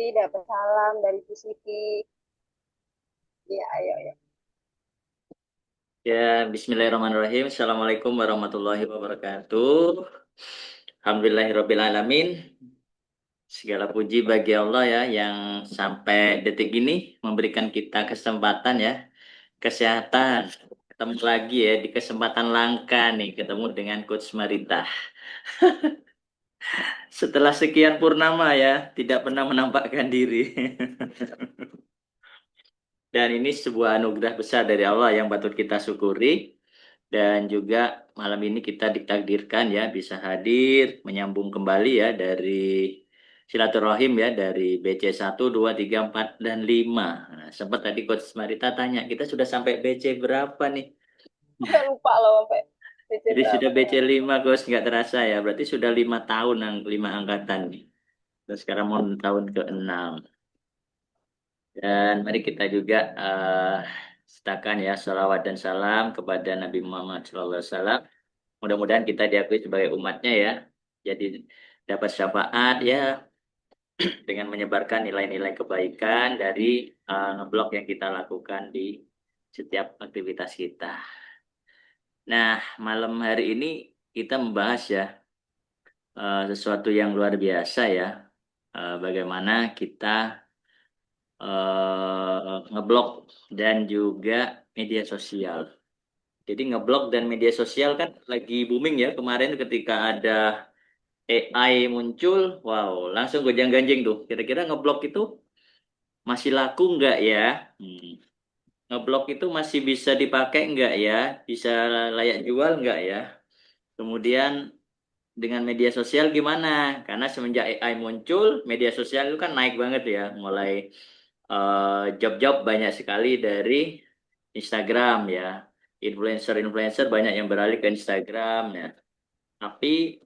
Lutfi dapat salam dari Bu Siti. Ya, ayo, ayo. Ya, Bismillahirrahmanirrahim. Assalamualaikum warahmatullahi wabarakatuh. Alhamdulillahirrahmanirrahim. Segala puji bagi Allah ya yang sampai detik ini memberikan kita kesempatan ya, kesehatan. Ketemu lagi ya di kesempatan langka nih, ketemu dengan Coach Marita. Setelah sekian purnama ya, tidak pernah menampakkan diri. Dan ini sebuah anugerah besar dari Allah yang patut kita syukuri. Dan juga malam ini kita ditakdirkan ya bisa hadir menyambung kembali ya dari silaturahim ya dari BC 1, 2, 3, 4 dan 5. Nah, sempat tadi Coach Marita tanya, kita sudah sampai BC berapa nih? Udah lupa loh sampai BC Jadi sudah berapa. BC 5 Coach, nggak terasa ya. Berarti sudah 5 tahun, 5 angkatan nih. Dan sekarang mau tahun ke-6. Dan mari kita juga setakan ya salawat dan salam kepada Nabi Muhammad SAW. Mudah-mudahan kita diakui sebagai umatnya ya. Jadi dapat syafaat ya dengan menyebarkan nilai-nilai kebaikan dari ngeblok yang kita lakukan di setiap aktivitas kita. Nah, malam hari ini kita membahas ya sesuatu yang luar biasa ya. Bagaimana kita ngeblok dan juga media sosial. Jadi ngeblok dan media sosial kan lagi booming ya kemarin ketika ada AI muncul, wow, langsung gonjang-ganjing tuh. Kira-kira ngeblok itu masih laku nggak ya? Hmm. Ngeblok itu masih bisa dipakai nggak ya? Bisa layak jual nggak ya? Kemudian dengan media sosial gimana? Karena semenjak AI muncul, media sosial itu kan naik banget ya. Mulai job-job banyak sekali dari Instagram ya. Influencer-influencer banyak yang beralih ke Instagram ya. Tapi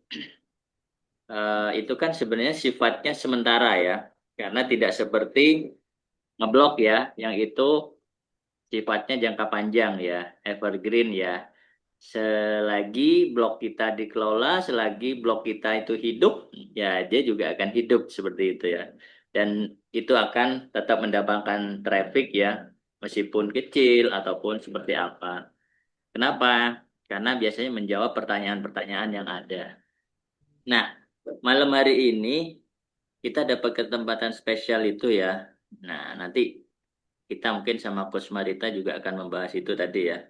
itu kan sebenarnya sifatnya sementara ya, karena tidak seperti ngeblok ya, yang itu sifatnya jangka panjang ya, evergreen ya. Selagi blok kita dikelola, selagi blok kita itu hidup, ya dia juga akan hidup seperti itu ya. Dan itu akan tetap mendapatkan traffic ya, meskipun kecil ataupun seperti apa. Kenapa? Karena biasanya menjawab pertanyaan-pertanyaan yang ada. Nah, malam hari ini kita dapat kesempatan spesial itu ya. Nah, nanti kita mungkin sama Coach Marita juga akan membahas itu tadi ya.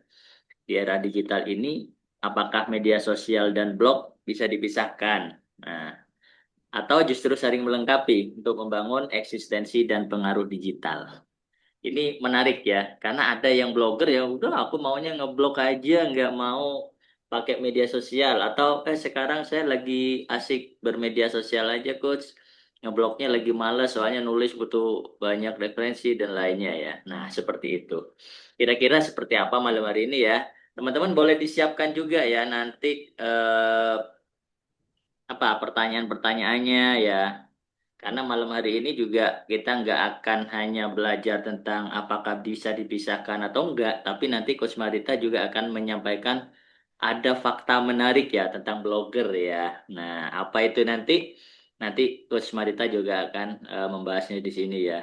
Di era digital ini, apakah media sosial dan blog bisa dipisahkan? Nah, atau justru saling melengkapi untuk membangun eksistensi dan pengaruh digital. Ini menarik ya, karena ada yang blogger ya udah aku maunya ngeblok aja, nggak mau pakai media sosial. Atau sekarang saya lagi asik bermedia sosial aja coach, ngebloknya lagi males soalnya nulis butuh banyak referensi dan lainnya ya. Nah seperti itu. Kira-kira seperti apa malam hari ini ya? Teman-teman boleh disiapkan juga ya nanti apa pertanyaan-pertanyaannya ya. Karena malam hari ini juga kita nggak akan hanya belajar tentang apakah bisa dipisahkan atau enggak, tapi nanti Coach Marita juga akan menyampaikan ada fakta menarik ya tentang blogger ya. Nah, apa itu nanti? Nanti Coach Marita juga akan membahasnya di sini ya.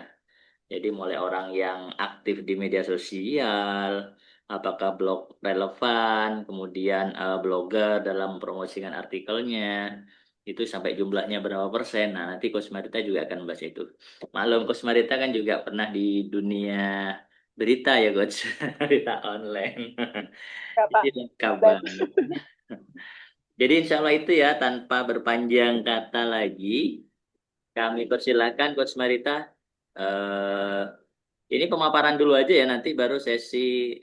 Jadi mulai orang yang aktif di media sosial, apakah blog relevan, kemudian blogger dalam promosikan artikelnya, itu sampai jumlahnya berapa persen. Nah, nanti Coach Marita juga akan membahas itu. Maklum, Coach Marita kan juga pernah di dunia berita ya, Coach. Berita online. Berapa? Jadi lengkap Dan banget. Jadi insya Allah itu ya, tanpa berpanjang kata lagi, kami persilakan Coach Marita. Eh, ini pemaparan dulu aja ya, nanti baru sesi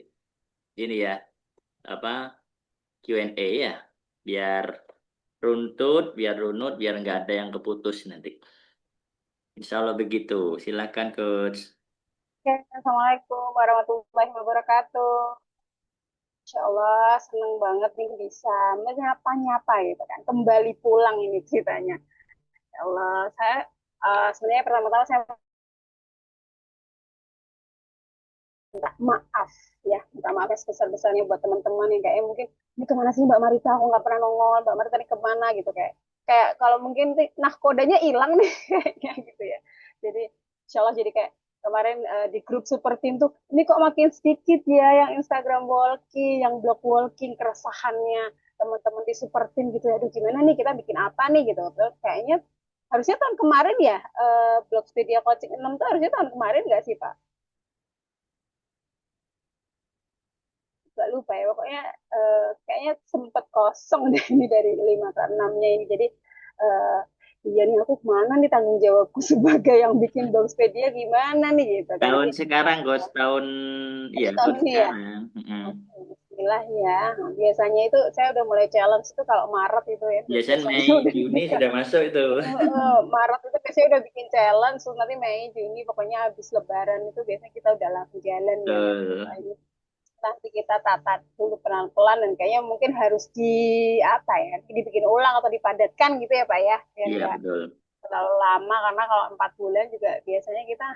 ini ya, apa Q&A ya, biar runtut, biar runut, biar nggak ada yang keputus nanti. Insya Allah begitu. Silakan Coach. Oke, Assalamualaikum warahmatullahi wabarakatuh. Insya Allah seneng banget nih bisa menyapa-nyapa gitu kan. Kembali pulang ini ceritanya. Ya Allah, saya sebenarnya pertama-tama saya minta maaf ya. Minta maaf yang sebesar-besarnya buat teman-teman yang kayak mungkin ini kemana sih Mbak Marita? Aku nggak pernah nongol. Mbak Marita ini kemana gitu kayak kayak kalau mungkin nah kodenya hilang nih kayaknya gitu ya. Jadi insya Allah jadi kayak kemarin di grup super team tuh ini kok makin sedikit ya yang Instagram walking, yang blog walking, keresahannya teman-teman di super team gitu. Aduh gimana nih kita bikin apa nih gitu. Terus kayaknya harusnya tahun kemarin ya Blogpedia Coaching 6 tuh harusnya tahun kemarin nggak sih Pak? Gak lupa ya pokoknya kayaknya sempat kosong deh ini dari 5 ke 6-nya ini. Jadi uh, iya nih aku kemana nih tanggung jawabku sebagai yang bikin Blogpedia gimana nih gitu kan. Tahun Jadi sekarang, Gus. Tahun, ya, tahun tahun ini ya. sekarang. Mm-mm. Oke, bismillah ya. Nah, biasanya itu saya udah mulai challenge itu kalau Maret itu ya. Biasanya Besoknya Mei, udah Juni buka. sudah masuk itu. Maret itu biasanya udah bikin challenge, terus nanti Mei, Juni pokoknya habis Lebaran itu biasanya kita udah langsung jalan ya. Nah, setelah Betul. ini nanti kita tata dulu pelan-pelan dan kayaknya mungkin harus di apa ya, dibikin ulang atau dipadatkan gitu ya Pak ya, biar Iya, nggak betul. terlalu lama karena kalau 4 bulan juga biasanya kita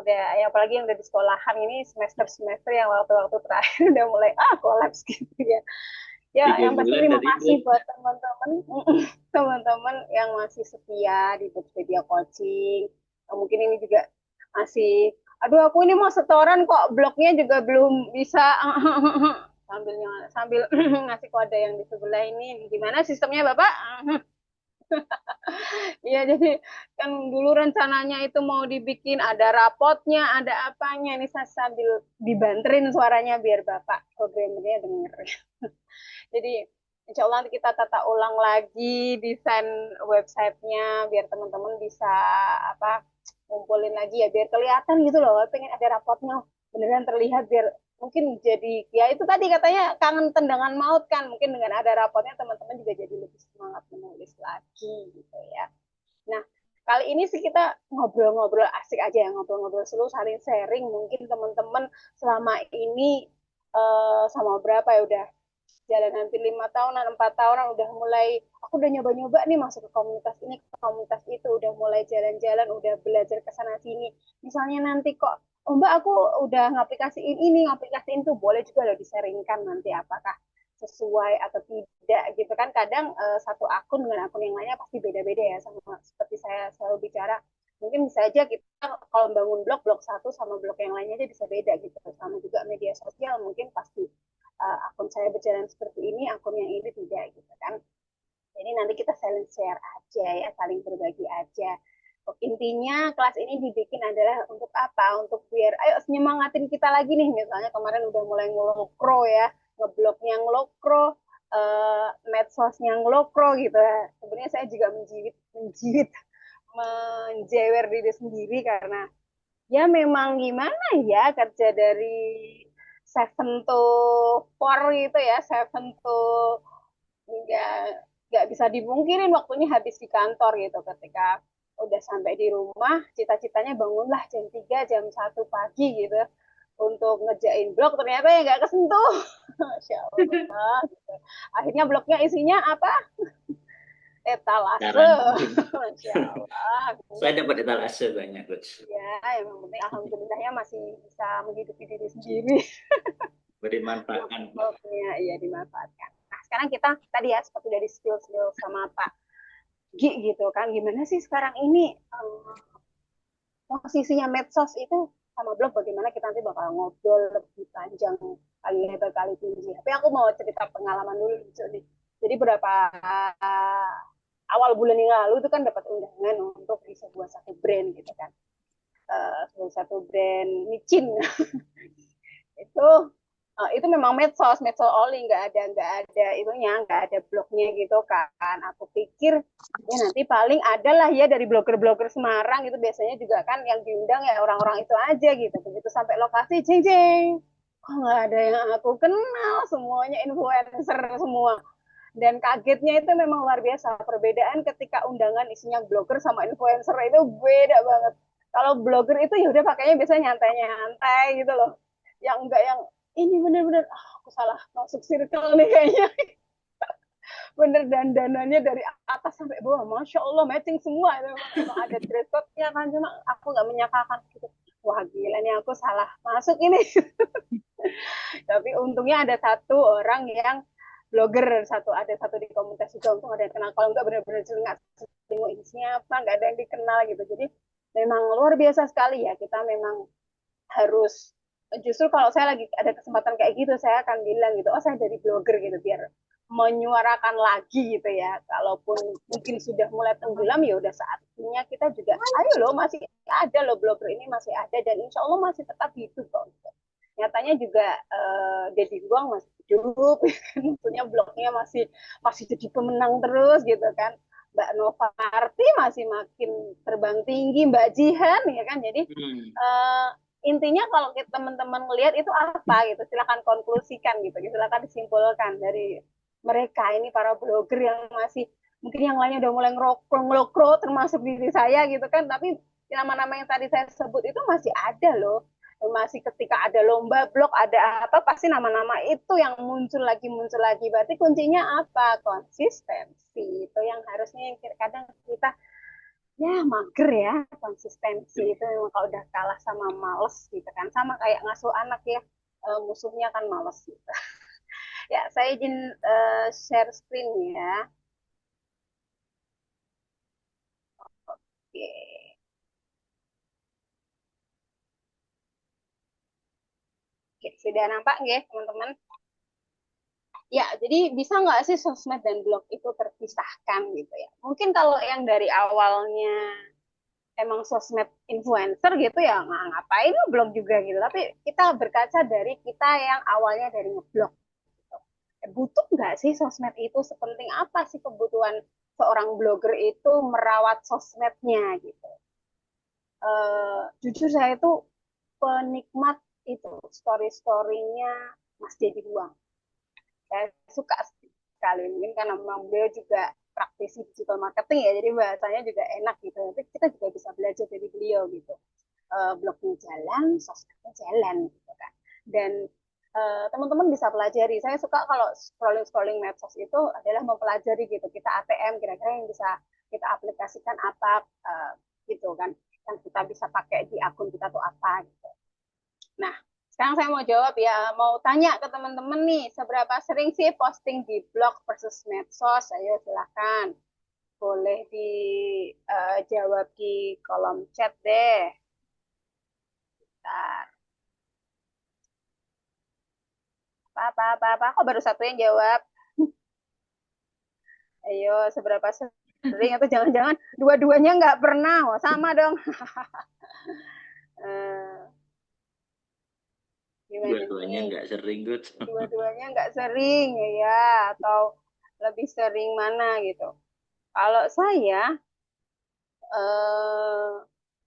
udah ya apalagi yang udah di sekolahan ini semester-semester yang waktu-waktu terakhir udah mulai kolaps gitu ya. Ya, Tiga yang pasti bulan terima tadi kasih Gus. buat teman-teman teman-teman yang masih setia di Wikipedia Coaching. Mungkin ini juga masih, aduh aku ini mau setoran kok blognya juga belum bisa sambil ngasih kode yang di sebelah ini. Gimana sistemnya Bapak? Iya, jadi kan dulu rencananya itu mau dibikin ada rapotnya, ada apanya. Ini saya sambil dibanterin suaranya biar Bapak programmernya denger. Jadi insya Allah nanti kita tata ulang lagi desain websitenya biar teman-teman bisa apa ngumpulin lagi ya biar kelihatan gitu loh. Pengen ada rapotnya beneran terlihat biar mungkin jadi ya itu tadi katanya kangen tendangan maut kan mungkin dengan ada rapotnya teman-teman juga jadi lebih semangat menulis lagi gitu ya. Nah, kali ini sih kita ngobrol-ngobrol asik aja ya, ngobrol-ngobrol seru, saling sharing. Mungkin teman-teman selama ini sama berapa ya udah jalan hampir 5 tahunan, 4 tahunan udah mulai, aku udah nyoba-nyoba nih masuk ke komunitas ini, ke komunitas itu, udah mulai jalan-jalan, udah belajar ke sana sini. Misalnya nanti kok, oh Mbak aku udah ngaplikasiin ini, ngaplikasiin tuh, boleh juga loh disaringkan nanti apakah sesuai atau tidak gitu kan kadang satu akun dengan akun yang lainnya pasti beda-beda ya sama seperti saya selalu bicara mungkin bisa aja kita kalau bangun blog blog satu sama blog yang lainnya aja bisa beda gitu sama juga media sosial mungkin pasti akun saya berjalan seperti ini akun yang ini tidak gitu kan jadi nanti kita saling share aja ya saling berbagi aja intinya kelas ini dibikin adalah untuk apa? Untuk biar ayo nyemangatin kita lagi nih. Misalnya kemarin udah mulai ngelokro ya, ngebloknya ngelokro, medsosnya ngelokro gitu ya. Sebenarnya saya juga menjiwit, menjewer diri sendiri karena ya memang gimana ya kerja dari 7 to 4 gitu ya, 7 to nggak nggak bisa dipungkirin waktunya habis di kantor gitu ketika udah sampai di rumah cita-citanya bangunlah jam 3 jam 1 pagi gitu untuk ngerjain blog ternyata ya nggak kesentuh Masya Allah gitu. Akhirnya blognya isinya apa etalase Sekarang Masya Allah saya dapat etalase banyak, Gus. ya yang penting alhamdulillahnya masih bisa menghidupi diri sendiri Beri manfaat. blognya iya dimanfaatkan nah sekarang kita tadi ya seperti dari skill-skill sama Pak Gi gitu kan gimana sih sekarang ini posisinya medsos itu sama blog bagaimana kita nanti bakal ngobrol lebih panjang kali lebar kali tinggi tapi aku mau cerita pengalaman dulu nih jadi berapa awal bulan yang lalu itu kan dapat undangan untuk di sebuah satu brand gitu kan sebuah satu brand micin itu itu memang medsos only nggak ada itunya nggak ada blognya gitu kan aku pikir ya nanti paling ada lah ya dari blogger-blogger Semarang itu biasanya juga kan yang diundang ya orang-orang itu aja gitu begitu sampai lokasi jeng jeng kok nggak ada yang aku kenal semuanya influencer semua dan kagetnya itu memang luar biasa perbedaan ketika undangan isinya blogger sama influencer itu beda banget kalau blogger itu ya udah pakainya biasanya nyantai-nyantai gitu loh yang enggak yang ini bener-bener aku salah masuk circle nih kayaknya bener dandanannya dari atas sampai bawah masya Allah matching semua emang ada dress code-nya kan cuma aku nggak menyakakan gitu wah gila nih aku salah masuk ini tapi untungnya ada satu orang yang blogger ada satu di komunitas juga untung ada yang kenal kalau nggak benar-benar celingak celinguk ini siapa nggak ada yang dikenal gitu jadi memang luar biasa sekali ya. Kita memang harus, justru kalau saya lagi ada kesempatan kayak gitu saya akan bilang gitu, oh saya jadi blogger gitu biar menyuarakan lagi gitu ya. Kalaupun mungkin sudah mulai tenggelam ya udah saatnya kita juga, ayo loh masih ada loh, blogger ini masih ada dan insya Allah masih tetap hidup kok. Nyatanya juga Deddy Guang masih hidup, punya blognya masih masih jadi pemenang terus gitu kan. Mbak Novarti masih makin terbang tinggi, Mbak Jihan ya kan. Jadi Hmm. intinya kalau kita teman-teman melihat itu apa gitu, silakan konklusikan gitu, silakan disimpulkan dari mereka ini para blogger yang masih, mungkin yang lainnya udah mulai ngelokro termasuk diri saya gitu kan, tapi nama-nama yang tadi saya sebut itu masih ada loh, masih ketika ada lomba blog ada apa pasti nama-nama itu yang muncul lagi, berarti kuncinya apa, konsistensi itu yang harusnya yang kadang kita ya mager ya, konsistensi itu memang kalau udah kalah sama males gitu kan, sama kayak ngasuh anak ya, musuhnya kan males gitu. Ya saya izin share screen ya. Oke. Oke, sudah nampak nggak teman-teman? Ya, jadi bisa nggak sih sosmed dan blog itu terpisahkan gitu ya? Mungkin kalau yang dari awalnya emang sosmed influencer gitu ya ngapain blog juga gitu. Tapi kita berkaca dari kita yang awalnya dari ngeblog. Butuh nggak sih sosmed itu? Sepenting apa sih kebutuhan seorang blogger itu merawat sosmednya gitu? Jujur saya itu penikmat itu story-storynya Mas Deddy Buang. Saya suka sekali, mungkin karena memang beliau juga praktisi digital marketing ya, jadi bahasanya juga enak gitu. Tapi kita juga bisa belajar dari beliau gitu. Blognya jalan, sosmednya jalan gitu kan. Dan teman-teman bisa pelajari. Saya suka kalau scrolling-scrolling medsos itu adalah mempelajari gitu. Kita ATM kira-kira yang bisa kita aplikasikan apa gitu kan. Yang kita bisa pakai di akun kita tuh apa gitu. Nah, sekarang saya mau jawab ya, mau tanya ke teman-teman nih, seberapa sering sih posting di blog versus medsos? Ayo silakan, boleh dijawab di kolom chat deh. Bentar. Apa, kok baru satu yang jawab? Ayo, seberapa sering? Atau jangan-jangan dua-duanya nggak pernah? Oh, sama dong. Eh, Gimana Dua-duanya nih? nggak sering, Good. Dua-duanya nggak sering ya? Atau lebih sering mana gitu? Kalau eh,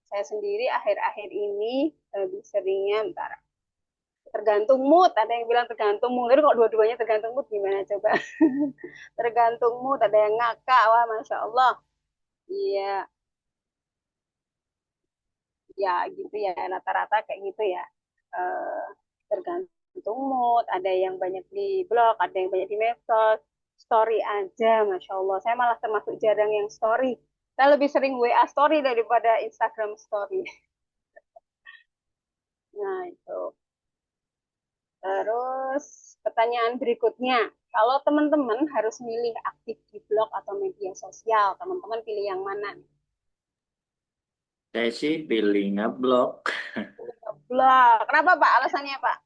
saya sendiri akhir-akhir ini lebih seringnya bentar, tergantung mood. Ada yang bilang tergantung mood. Jadi kalau dua-duanya tergantung mood gimana coba? Tergantung mood. Ada yang ngakak, wah masya Allah. Iya, ya gitu ya. Rata-rata kayak gitu ya. Eh, Tergantung mood. Ada yang banyak di blog, ada yang banyak di medsos. Story aja, masya Allah. Saya malah termasuk jarang yang story. Saya lebih sering WA story daripada Instagram story. Nah itu. Terus pertanyaan berikutnya, kalau teman-teman harus milih aktif di blog atau media sosial, teman-teman pilih yang mana? Saya sih pilih ngeblok. Blog. Kenapa Pak? Alasannya Pak?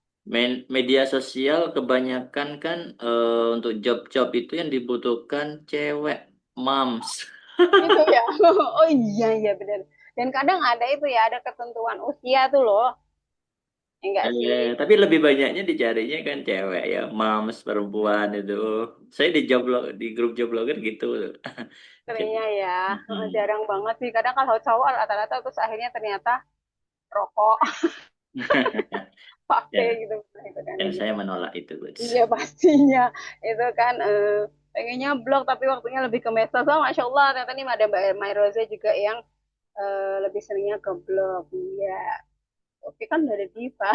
Media sosial kebanyakan kan untuk job-job itu yang dibutuhkan cewek, moms. Itu ya. Oh iya iya benar. Dan kadang ada itu ya, ada ketentuan usia tuh loh. Enggak sih? Tapi lebih banyaknya dicarinya kan cewek ya, moms perempuan itu. Saya di di grup job blogger gitu. Jadi, Seringnya ya. mm-mm. Jarang banget sih. Kadang kalau cowok rata-rata terus akhirnya ternyata rokok, pakai Ya, gitu. Gitu kan dan saya gitu. menolak itu, Gus. Iya pastinya itu kan pengennya blog tapi waktunya lebih ke medsos. Oh, Masya Allah ternyata ini ada Mbak Mairoza juga yang lebih seringnya ke blog. Iya, oke kan udah ada Diva.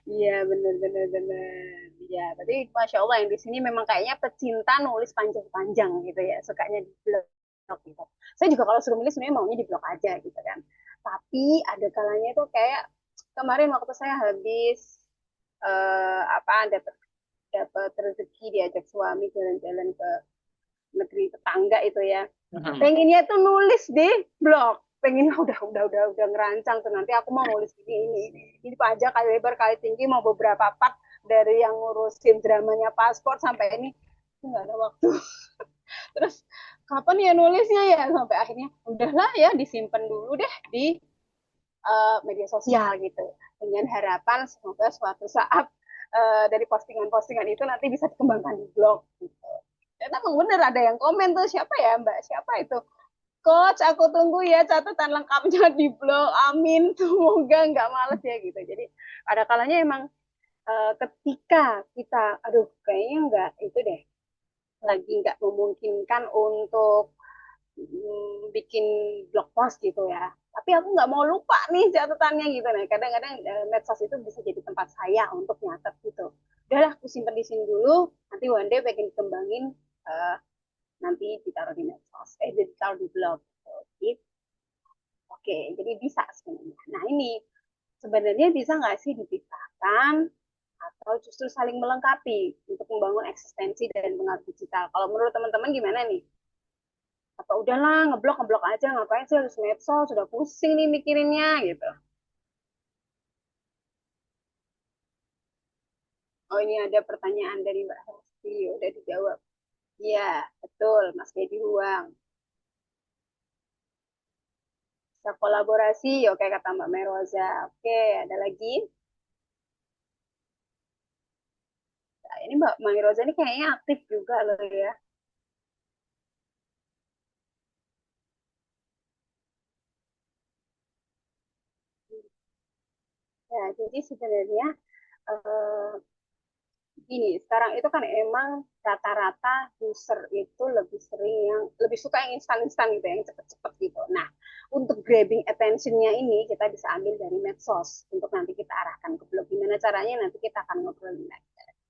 Iya bener bener. Iya, tapi Masya Allah yang di sini memang kayaknya pecinta nulis panjang-panjang gitu ya, sukanya di blog gitu. Saya juga kalau suruh milih sebenarnya maunya di blog aja gitu kan. Tapi ada kalanya itu kayak kemarin waktu saya habis apa dapat dapat rezeki diajak suami jalan-jalan ke negeri tetangga itu ya. Pengennya tuh nulis di blog. pengen udah ngerancang tuh nanti aku mau nulis ini aja kali lebar kali tinggi mau beberapa part dari yang ngurusin dramanya paspor sampai ini nggak ada waktu. Terus kapan ya nulisnya ya sampai akhirnya udahlah ya disimpan dulu deh di media sosial gitu dengan harapan semoga suatu saat dari postingan-postingan itu nanti bisa dikembangkan di blog gitu. Dan emang bener ada yang komen tuh siapa ya Mbak siapa itu Coach, aku tunggu ya catatan lengkapnya di blog. Amin, semoga nggak males ya gitu. Jadi ada kalanya emang ketika kita, aduh kayaknya nggak itu deh, lagi nggak memungkinkan untuk bikin blog post gitu ya. Tapi aku nggak mau lupa nih catatannya gitu. Nah, kadang-kadang medsos itu bisa jadi tempat saya untuk nyatet gitu. Udahlah, aku simpen di sini dulu. Nanti one day pengen dikembangin, uh, nanti ditaruh di medsos, ditaruh di blog. Gitu. Oke, jadi bisa sebenarnya. Nah ini sebenarnya bisa nggak sih dipisahkan atau justru saling melengkapi untuk membangun eksistensi dan pengaruh digital? Kalau menurut teman-teman gimana nih? Apa udahlah ngeblok ngeblok aja ngapain sih harus medsos sudah pusing nih mikirinnya gitu. Oh ini ada pertanyaan dari Mbak Hesti, udah dijawab. Iya, betul, Mas Dedi Ruang. Bisa kolaborasi, oke kata Mbak Meroza. Oke, ada lagi? Nah, ini Mbak Meroza ini kayaknya aktif juga loh ya. Ya, jadi sebenarnya eh, gini, sekarang itu kan emang rata-rata user itu lebih sering yang lebih suka yang instan-instan gitu, yang cepet-cepet gitu. Nah, untuk grabbing attention-nya ini kita bisa ambil dari medsos untuk nanti kita arahkan ke blog. Gimana caranya nanti kita akan ngobrolin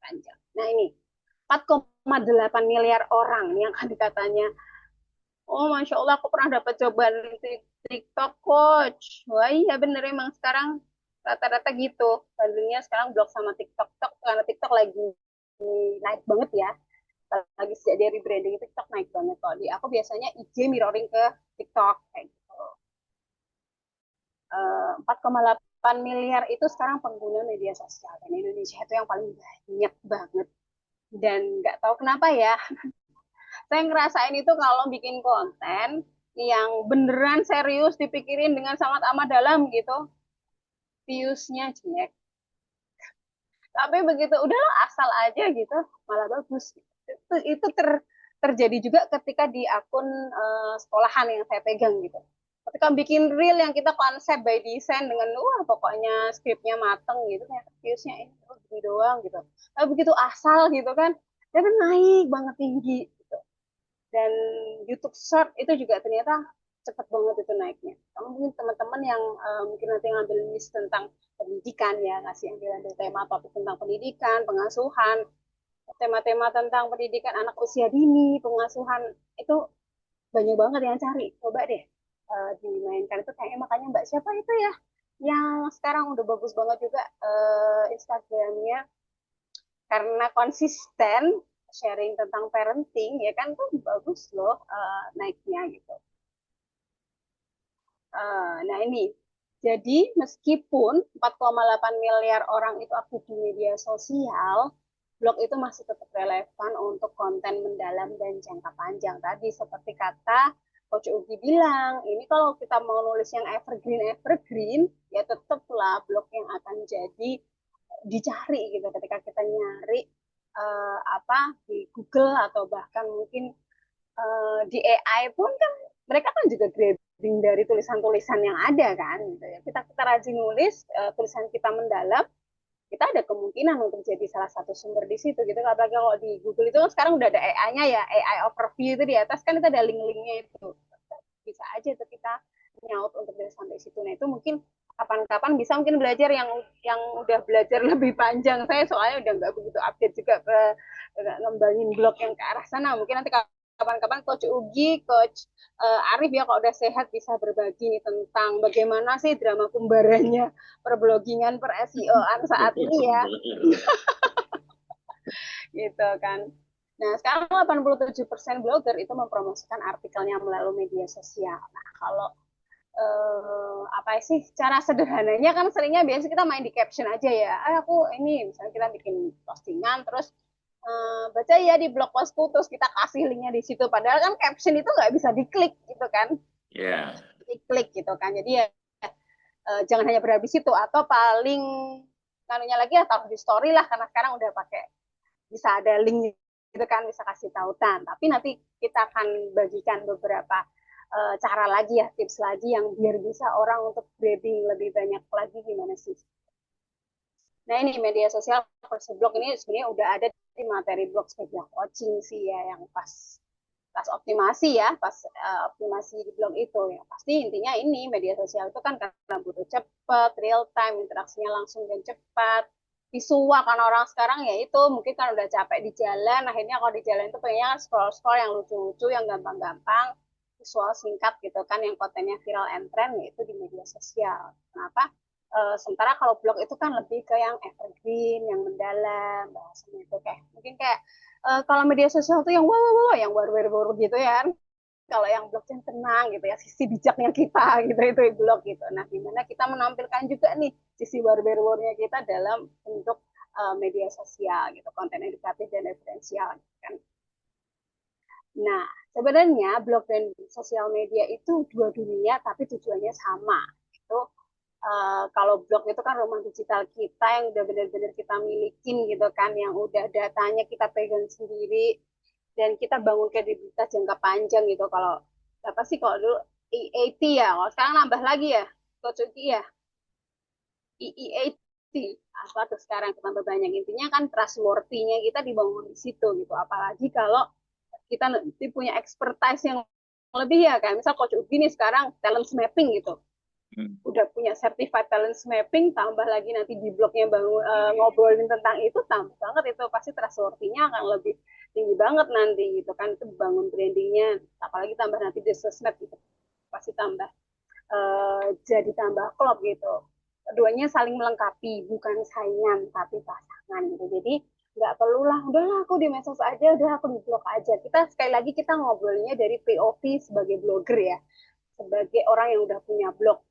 panjang. Nah, ini 4,8 miliar orang yang kan katanya, oh Masya Allah aku pernah dapat cobaan di TikTok coach. Wah iya bener emang sekarang rata-rata gitu. Bandingnya sekarang blog sama TikTok. Karena TikTok lagi naik banget ya. Lagi sejak dari branding TikTok naik banget. Kalau di aku biasanya IG mirroring ke TikTok kayak gitu. 4,8 miliar itu sekarang pengguna media sosial. Dan Indonesia itu yang paling banyak banget. Dan nggak tahu kenapa ya, saya ngerasain itu kalau bikin konten yang beneran serius dipikirin dengan sangat amat dalam gitu, viewsnya jelek. Tapi begitu udahlah asal aja gitu, malah bagus. Itu terjadi juga ketika di akun sekolahan yang saya pegang gitu. Ketika bikin reel yang kita konsep by design dengan wah pokoknya skripnya mateng gitu, kayak viewsnya ini oh, gini doang gitu. Tapi begitu asal gitu kan, dia naik banget tinggi. Gitu. Dan YouTube Short itu juga ternyata cepat banget itu naiknya. Kamu mungkin teman-teman yang mungkin nanti ngambil list tentang pendidikan ya, ngasih ambil tema topik tentang pendidikan, pengasuhan, tema-tema tentang pendidikan anak usia dini, pengasuhan itu banyak banget yang cari. Coba deh dimainkan itu kayaknya makanya Mbak siapa itu ya yang sekarang udah bagus banget juga Instagramnya karena konsisten sharing tentang parenting ya kan tuh bagus loh naiknya gitu. Nah ini, jadi meskipun 4,8 miliar orang itu aktif di media sosial, blog itu masih tetap relevan untuk konten mendalam dan jangka panjang. Tadi seperti kata Coach Ugi bilang, ini kalau kita mau nulis yang evergreen, ya tetaplah blog yang akan jadi dicari gitu ketika kita nyari apa di Google atau bahkan mungkin di AI pun kan mereka kan juga grading dari tulisan-tulisan yang ada kan gitu ya. Kita rajin nulis tulisan kita mendalam, kita ada kemungkinan untuk jadi salah satu sumber di situ gitu. Apalagi kalau di Google itu kan sekarang udah ada AI-nya ya, AI overview itu di atas kan itu ada link-linknya itu. Bisa aja tuh kita nyaut untuk bisa sampai situ. Nah itu mungkin kapan-kapan bisa mungkin belajar yang udah belajar lebih panjang. Saya soalnya udah nggak begitu update juga ke ngembangin blog yang ke arah sana. Mungkin nanti kapan-kapan Coach Ugi, Coach Arif ya kalau udah sehat bisa berbagi nih tentang bagaimana sih drama kumbaranya perblogingan per SEO-an saat ini ya gitu kan. Nah, sekarang 87% blogger itu mempromosikan artikelnya melalui media sosial. Nah, kalau apa sih cara sederhananya kan seringnya biasa kita main di caption aja ya. Aku ini misalnya kita bikin postingan terus baca ya di blog postku terus kita kasih linknya di situ. Padahal kan caption itu nggak bisa diklik gitu kan, Ya. diklik gitu kan. Jadi ya jangan hanya berhabis di situ atau paling kanunya lagi ya taruh di story lah karena sekarang udah pakai bisa ada link gitu kan bisa kasih tautan. Tapi nanti kita akan bagikan beberapa cara lagi ya tips lagi yang biar bisa orang untuk branding lebih banyak lagi gimana sih. Nah ini media sosial versus blog ini sebenarnya udah ada di materi blog sebagai coaching sih ya yang pas optimasi ya, pas optimasi di blog itu ya pasti intinya ini media sosial itu kan karena butuh cepat, real time, interaksinya langsung dan cepat, visual kan orang sekarang ya itu mungkin kan udah capek di jalan, akhirnya kalau di jalan itu pengennya scroll scroll yang lucu-lucu, yang gampang-gampang, visual singkat gitu kan, yang kontennya viral and trend yaitu di media sosial. Kenapa? Sementara kalau blog itu kan lebih ke yang evergreen, yang mendalam, bahasanya itu kayak mungkin kayak kalau media sosial tuh yang wow, wow, wow yang baru-baru gitu ya. Kalau yang blog yang tenang gitu ya, sisi bijaknya kita gitu itu blog gitu. Nah, gimana kita menampilkan juga nih sisi baru-barunya kita dalam bentuk media sosial gitu, konten edukatif dan referensial gitu kan. Nah, sebenarnya blog dan sosial media itu dua dunia tapi tujuannya sama. Itu kalau blog itu kan rumah digital kita yang udah benar-benar kita milikin gitu kan, yang udah datanya kita pegang sendiri dan kita bangun kredibilitas jangka panjang gitu. Kalau apa sih kalau dulu EAT ya, kalau sekarang nambah lagi ya, Coach Uki ya, EEAT apa tuh sekarang tambah banyak intinya kan trustworthy-nya kita dibangun di situ gitu. Apalagi kalau kita nanti punya expertise yang lebih ya kayak misal Coach Uki nih sekarang talent mapping gitu Hmm. udah punya certified talent mapping, tambah lagi nanti di blognya bangun ngobrolin tentang itu, tambah banget itu pasti trustworthy-nya akan lebih tinggi banget nanti gitu kan, itu bangun brandingnya, apalagi tambah nanti di sosmed gitu, pasti tambah jadi tambah klop gitu. Keduanya saling melengkapi, bukan saingan tapi pasangan gitu. Jadi nggak perlulah, udahlah aku di medsos aja, udah aku di blog aja. Kita sekali lagi kita ngobrolnya dari POV sebagai blogger ya, sebagai orang yang udah punya blog,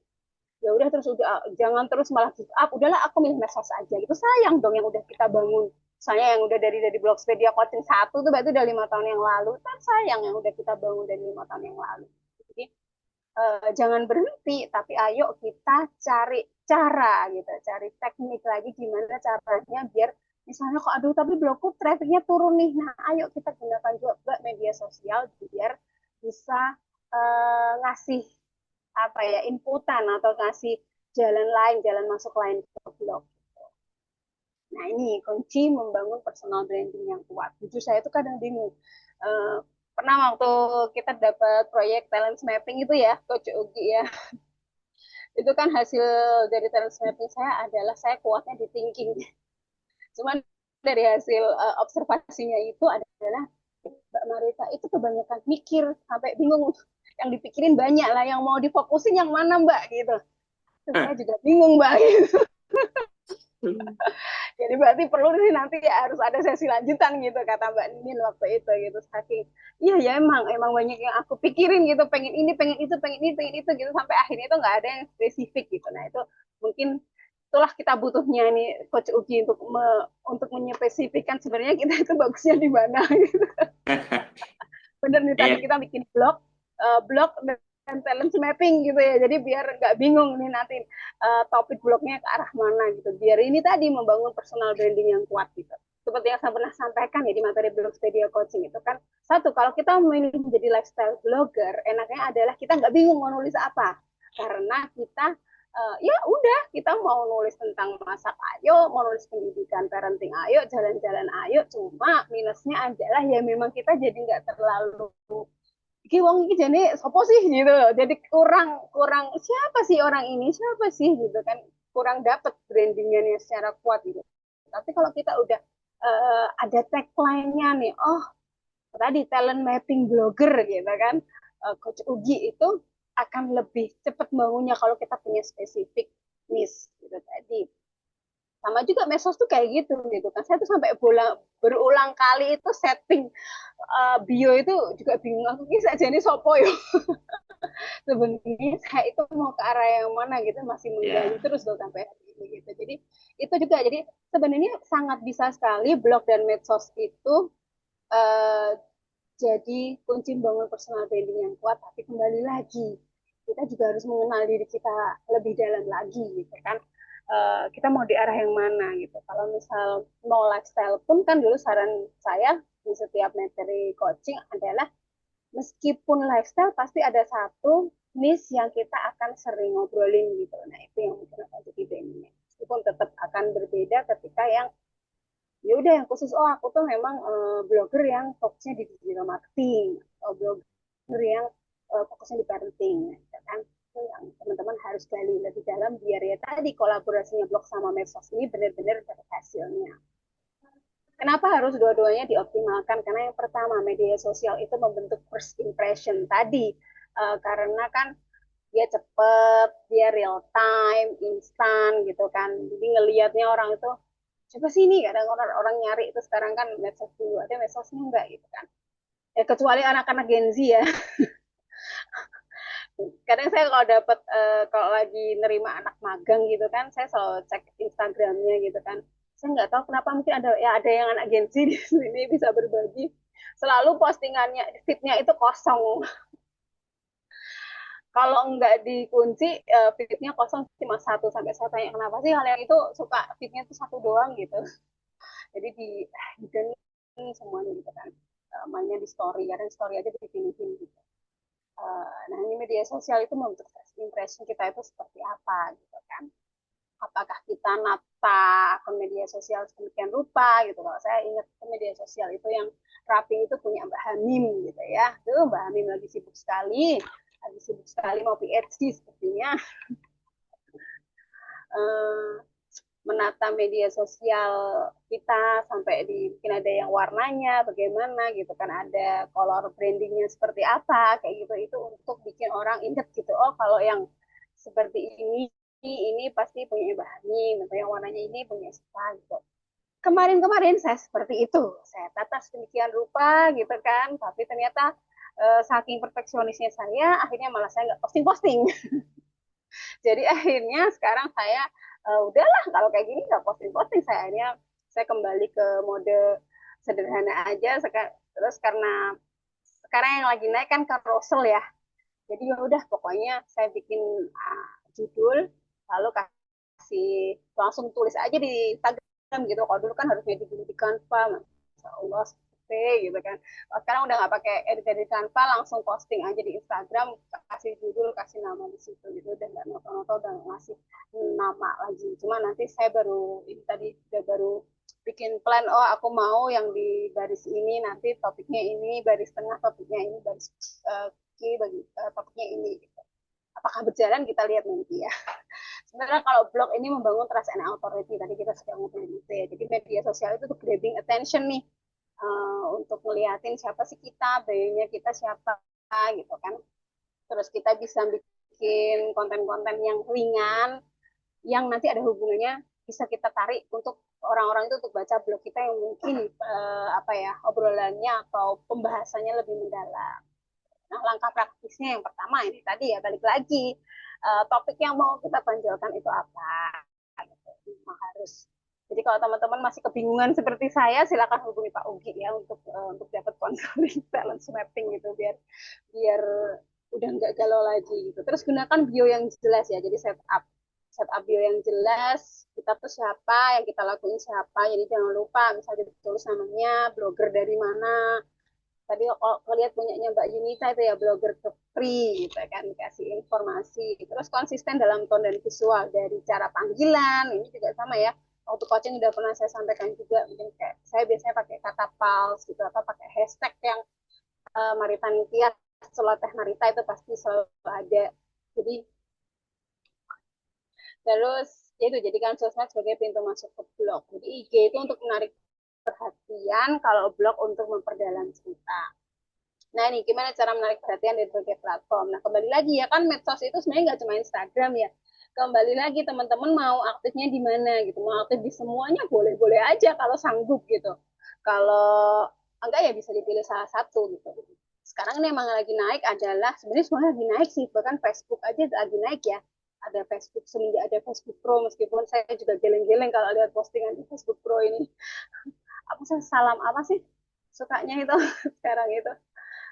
ya udah terus udah jangan terus malah give up, udahlah aku milih medsos aja gitu, sayang dong yang udah kita bangun, saya yang udah dari Blogspedia coaching satu tuh berarti udah 5 tahun yang lalu kan, sayang yang udah kita bangun dari 5 tahun yang lalu. Jadi jangan berhenti tapi ayo kita cari cara gitu, cari teknik lagi gimana caranya biar misalnya kok aduh tapi blogku trafficnya turun nih, nah ayo kita gunakan juga media sosial biar bisa ngasih apa ya inputan atau kasih jalan lain, jalan masuk lain ke blog. Nah ini kunci membangun personal branding yang kuat. Jujur saya itu kadang bingung. Uh, Pernah waktu kita dapat proyek talent mapping itu ya, Coach Ugi ya, itu kan hasil dari talent mapping saya adalah saya kuatnya di thinking. Cuman dari hasil observasinya itu adalah Mbak Marita itu kebanyakan mikir sampai bingung. Yang dipikirin banyak lah, yang mau difokusin yang mana Mbak gitu. Terus saya juga bingung Mbak gitu. Jadi berarti perlu sih nanti ya harus ada sesi lanjutan gitu kata Mbak Ninin waktu itu gitu. Saking iya ya emang banyak yang aku pikirin gitu, pengen ini, pengen itu, pengen ini, pengen itu gitu sampai akhirnya itu nggak ada yang spesifik gitu. Nah itu mungkin itulah kita butuhnya nih Coach Ugi untuk menyespesifikkan sebenarnya kita itu bagusnya di mana gitu. Bener nih tadi Iya. kita bikin blog dan talent mapping gitu ya. Jadi biar nggak bingung nih nanti topik blognya ke arah mana gitu. Biar ini tadi membangun personal branding yang kuat gitu. Seperti yang saya pernah sampaikan ya di materi Blogpedia Coaching itu kan, satu kalau kita memilih menjadi lifestyle blogger, enaknya adalah kita nggak bingung mau nulis apa karena kita ya udah kita mau nulis tentang masak ayo, mau nulis pendidikan parenting ayo, jalan-jalan ayo, cuma minusnya adalah ya memang kita jadi nggak terlalu iki wong iki jane sopo sih gitu, jadi kurang kurang siapa sih orang ini, siapa sih gitu kan, kurang dapet brandingnya secara kuat gitu. Tapi kalau kita udah ada tagline-nya nih, oh tadi talent mapping blogger gitu kan, Coach Ugi itu akan lebih cepat bangunnya kalau kita punya spesifik niche gitu tadi. Sama juga medsos tuh kayak gitu gitu kan. Saya tuh sampai berulang kali itu setting bio itu juga bingung aku kisah jadi sopo yo. Sebenarnya saya itu mau ke arah yang mana gitu masih menggali Ya, terus loh sampai hari ini gitu. Jadi itu juga jadi sebenarnya sangat bisa sekali blog dan medsos itu uh, jadi kunci membangun personal branding yang kuat. Tapi kembali lagi kita juga harus mengenal diri kita lebih dalam lagi gitu kan. Kita mau di arah yang mana gitu. Kalau misal mau lifestyle pun kan dulu saran saya di setiap materi coaching adalah meskipun lifestyle pasti ada satu niche yang kita akan sering ngobrolin gitu. Nah itu yang mungkin akan jadi brandingnya. Meskipun tetap akan berbeda ketika yang ya udah yang khusus oh aku tuh memang blogger yang fokusnya di digital marketing atau blogger yang fokusnya di parenting gitu kan itu yang teman-teman harus gali lebih dalam biar ya tadi kolaborasinya blog sama medsos ini benar-benar berhasilnya. Kenapa harus dua-duanya dioptimalkan? Karena yang pertama media sosial itu membentuk first impression tadi. Karena kan dia cepet, dia real time, instan gitu kan. Jadi ngelihatnya orang itu coba sini kadang orang nyari itu sekarang kan medsos dulu ada medsosnya enggak gitu kan. Ya, kecuali anak-anak Gen Z ya. Kadang saya kalau dapat kalau lagi nerima anak magang gitu kan, saya selalu cek Instagramnya gitu kan. Saya nggak tahu kenapa mungkin ada ya ada yang anak Gen Z di sini bisa berbagi. Selalu postingannya, feednya itu kosong. Kalau nggak dikunci, feednya kosong cuma satu sampai saya tanya kenapa sih hal yang itu suka feednya itu satu doang gitu. Jadi di semuanya gitu kan. Mainnya di story, kadang story aja dipilihin gitu. Nah ini media sosial itu membentuk first impression kita itu seperti apa gitu kan. Apakah kita nata ke media sosial sedemikian rupa gitu. Kalau saya ingat ke media sosial itu yang rapi itu punya Mbak Hamim gitu ya. Tuh Mbak Hamim lagi sibuk sekali mau PhD sepertinya. Eh, Menata media sosial kita sampai mungkin ada yang warnanya bagaimana gitu kan ada color brandingnya seperti apa kayak gitu itu untuk bikin orang inget gitu oh kalau yang seperti ini pasti punya bahannya atau yang warnanya ini punya siapa gitu kemarin-kemarin saya seperti itu saya tata sedemikian rupa gitu kan tapi ternyata saking perfeksionisnya saya akhirnya malah saya nggak posting-posting. Jadi akhirnya sekarang saya udahlah kalau kayak gini nggak posting-posting saya akhirnya saya kembali ke mode sederhana aja terus karena sekarang yang lagi naik kan carousel ya jadi ya udah pokoknya saya bikin judul lalu kasih langsung tulis aja di Instagram gitu kalau dulu kan harusnya di Canva Masya Allah gitu kan. Sekarang udah nggak pakai edit edit Canva, langsung posting aja di Instagram, kasih judul, kasih nama di situ gitu, udah nggak noto-noto, udah ngasih nama lagi. Cuma nanti saya baru ini tadi udah baru bikin plan, oh aku mau yang di baris ini nanti topiknya ini, baris tengah topiknya ini, baris kiri bagi topiknya ini. Gitu. Apakah berjalan kita lihat nanti ya. Sebenarnya kalau blog ini membangun trust and authority tadi kita sudah ngobrolin itu ya. Jadi media sosial itu tuh grabbing attention nih untuk ngeliatin siapa sih kita, bayarnya kita siapa gitu kan. Terus kita bisa bikin konten-konten yang ringan, yang nanti ada hubungannya bisa kita tarik untuk orang-orang itu untuk baca blog kita yang mungkin apa ya obrolannya atau pembahasannya lebih mendalam. Nah, langkah praktisnya yang pertama ini tadi ya balik lagi topik yang mau kita tonjolkan itu apa. Gitu. Harus jadi kalau teman-teman masih kebingungan seperti saya, silakan hubungi Pak Ugi ya untuk dapat konseling balance mapping gitu biar biar udah nggak galau lagi gitu. Terus gunakan bio yang jelas ya. Jadi setup bio yang jelas. Kita tuh siapa, yang kita lakuin siapa. Jadi jangan lupa misalnya ditulis namanya, blogger dari mana. Tadi kalau lihat punyanya Mbak Yunita itu ya blogger ke free gitu kan kasih informasi. Terus konsisten dalam tone dan visual dari cara panggilan ini juga sama ya waktu coaching udah pernah saya sampaikan juga mungkin kayak saya biasanya pakai kata pals gitu atau pakai hashtag yang Marita Nitya celoteh Marita itu pasti selalu ada jadi terus ya itu jadikan sosmed sebagai pintu masuk ke blog jadi IG itu untuk menarik perhatian kalau blog untuk memperdalam cerita. Nah ini gimana cara menarik perhatian dari berbagai platform. Nah kembali lagi ya kan medsos itu sebenarnya nggak cuma Instagram ya. kembali lagi teman-teman mau aktifnya di mana gitu, mau aktif di semuanya boleh-boleh aja kalau sanggup gitu, kalau enggak ya bisa dipilih salah satu gitu. Sekarang ini emang lagi naik adalah, sebenarnya semua lagi naik sih, bahkan Facebook aja lagi naik ya, ada Facebook semenjak ada Facebook Pro, meskipun saya juga geleng-geleng kalau lihat postingan di Facebook Pro ini, apa sih salam apa sih sukanya itu sekarang itu.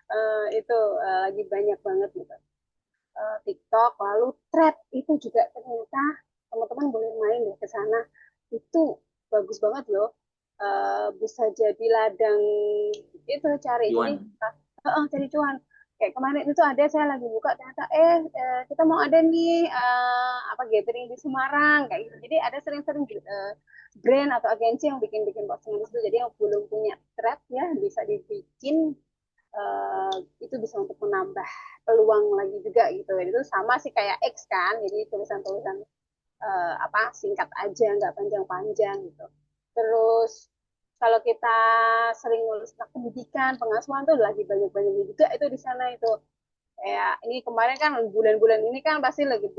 Lagi banyak banget gitu. TikTok, lalu thread itu juga ternyata teman-teman boleh main deh ke sana. Itu bagus banget loh. Bisa jadi ladang itu cari. Jadi Yuan. cari cuan. Kayak kemarin itu ada saya lagi buka ternyata kita mau ada nih apa gathering di Semarang kayak gitu. Jadi ada sering-sering brand atau agensi yang bikin-bikin postingan itu. Jadi yang belum punya thread ya bisa dibikin, uh, itu bisa untuk menambah peluang lagi juga gitu. Itu sama sih kayak X kan, jadi tulisan-tulisan apa singkat aja, nggak panjang-panjang gitu. Terus kalau kita sering nulis tentang pendidikan, pengasuhan tuh lagi banyak-banyak juga itu di sana itu. Kayak ini kemarin kan bulan-bulan ini kan pasti lagi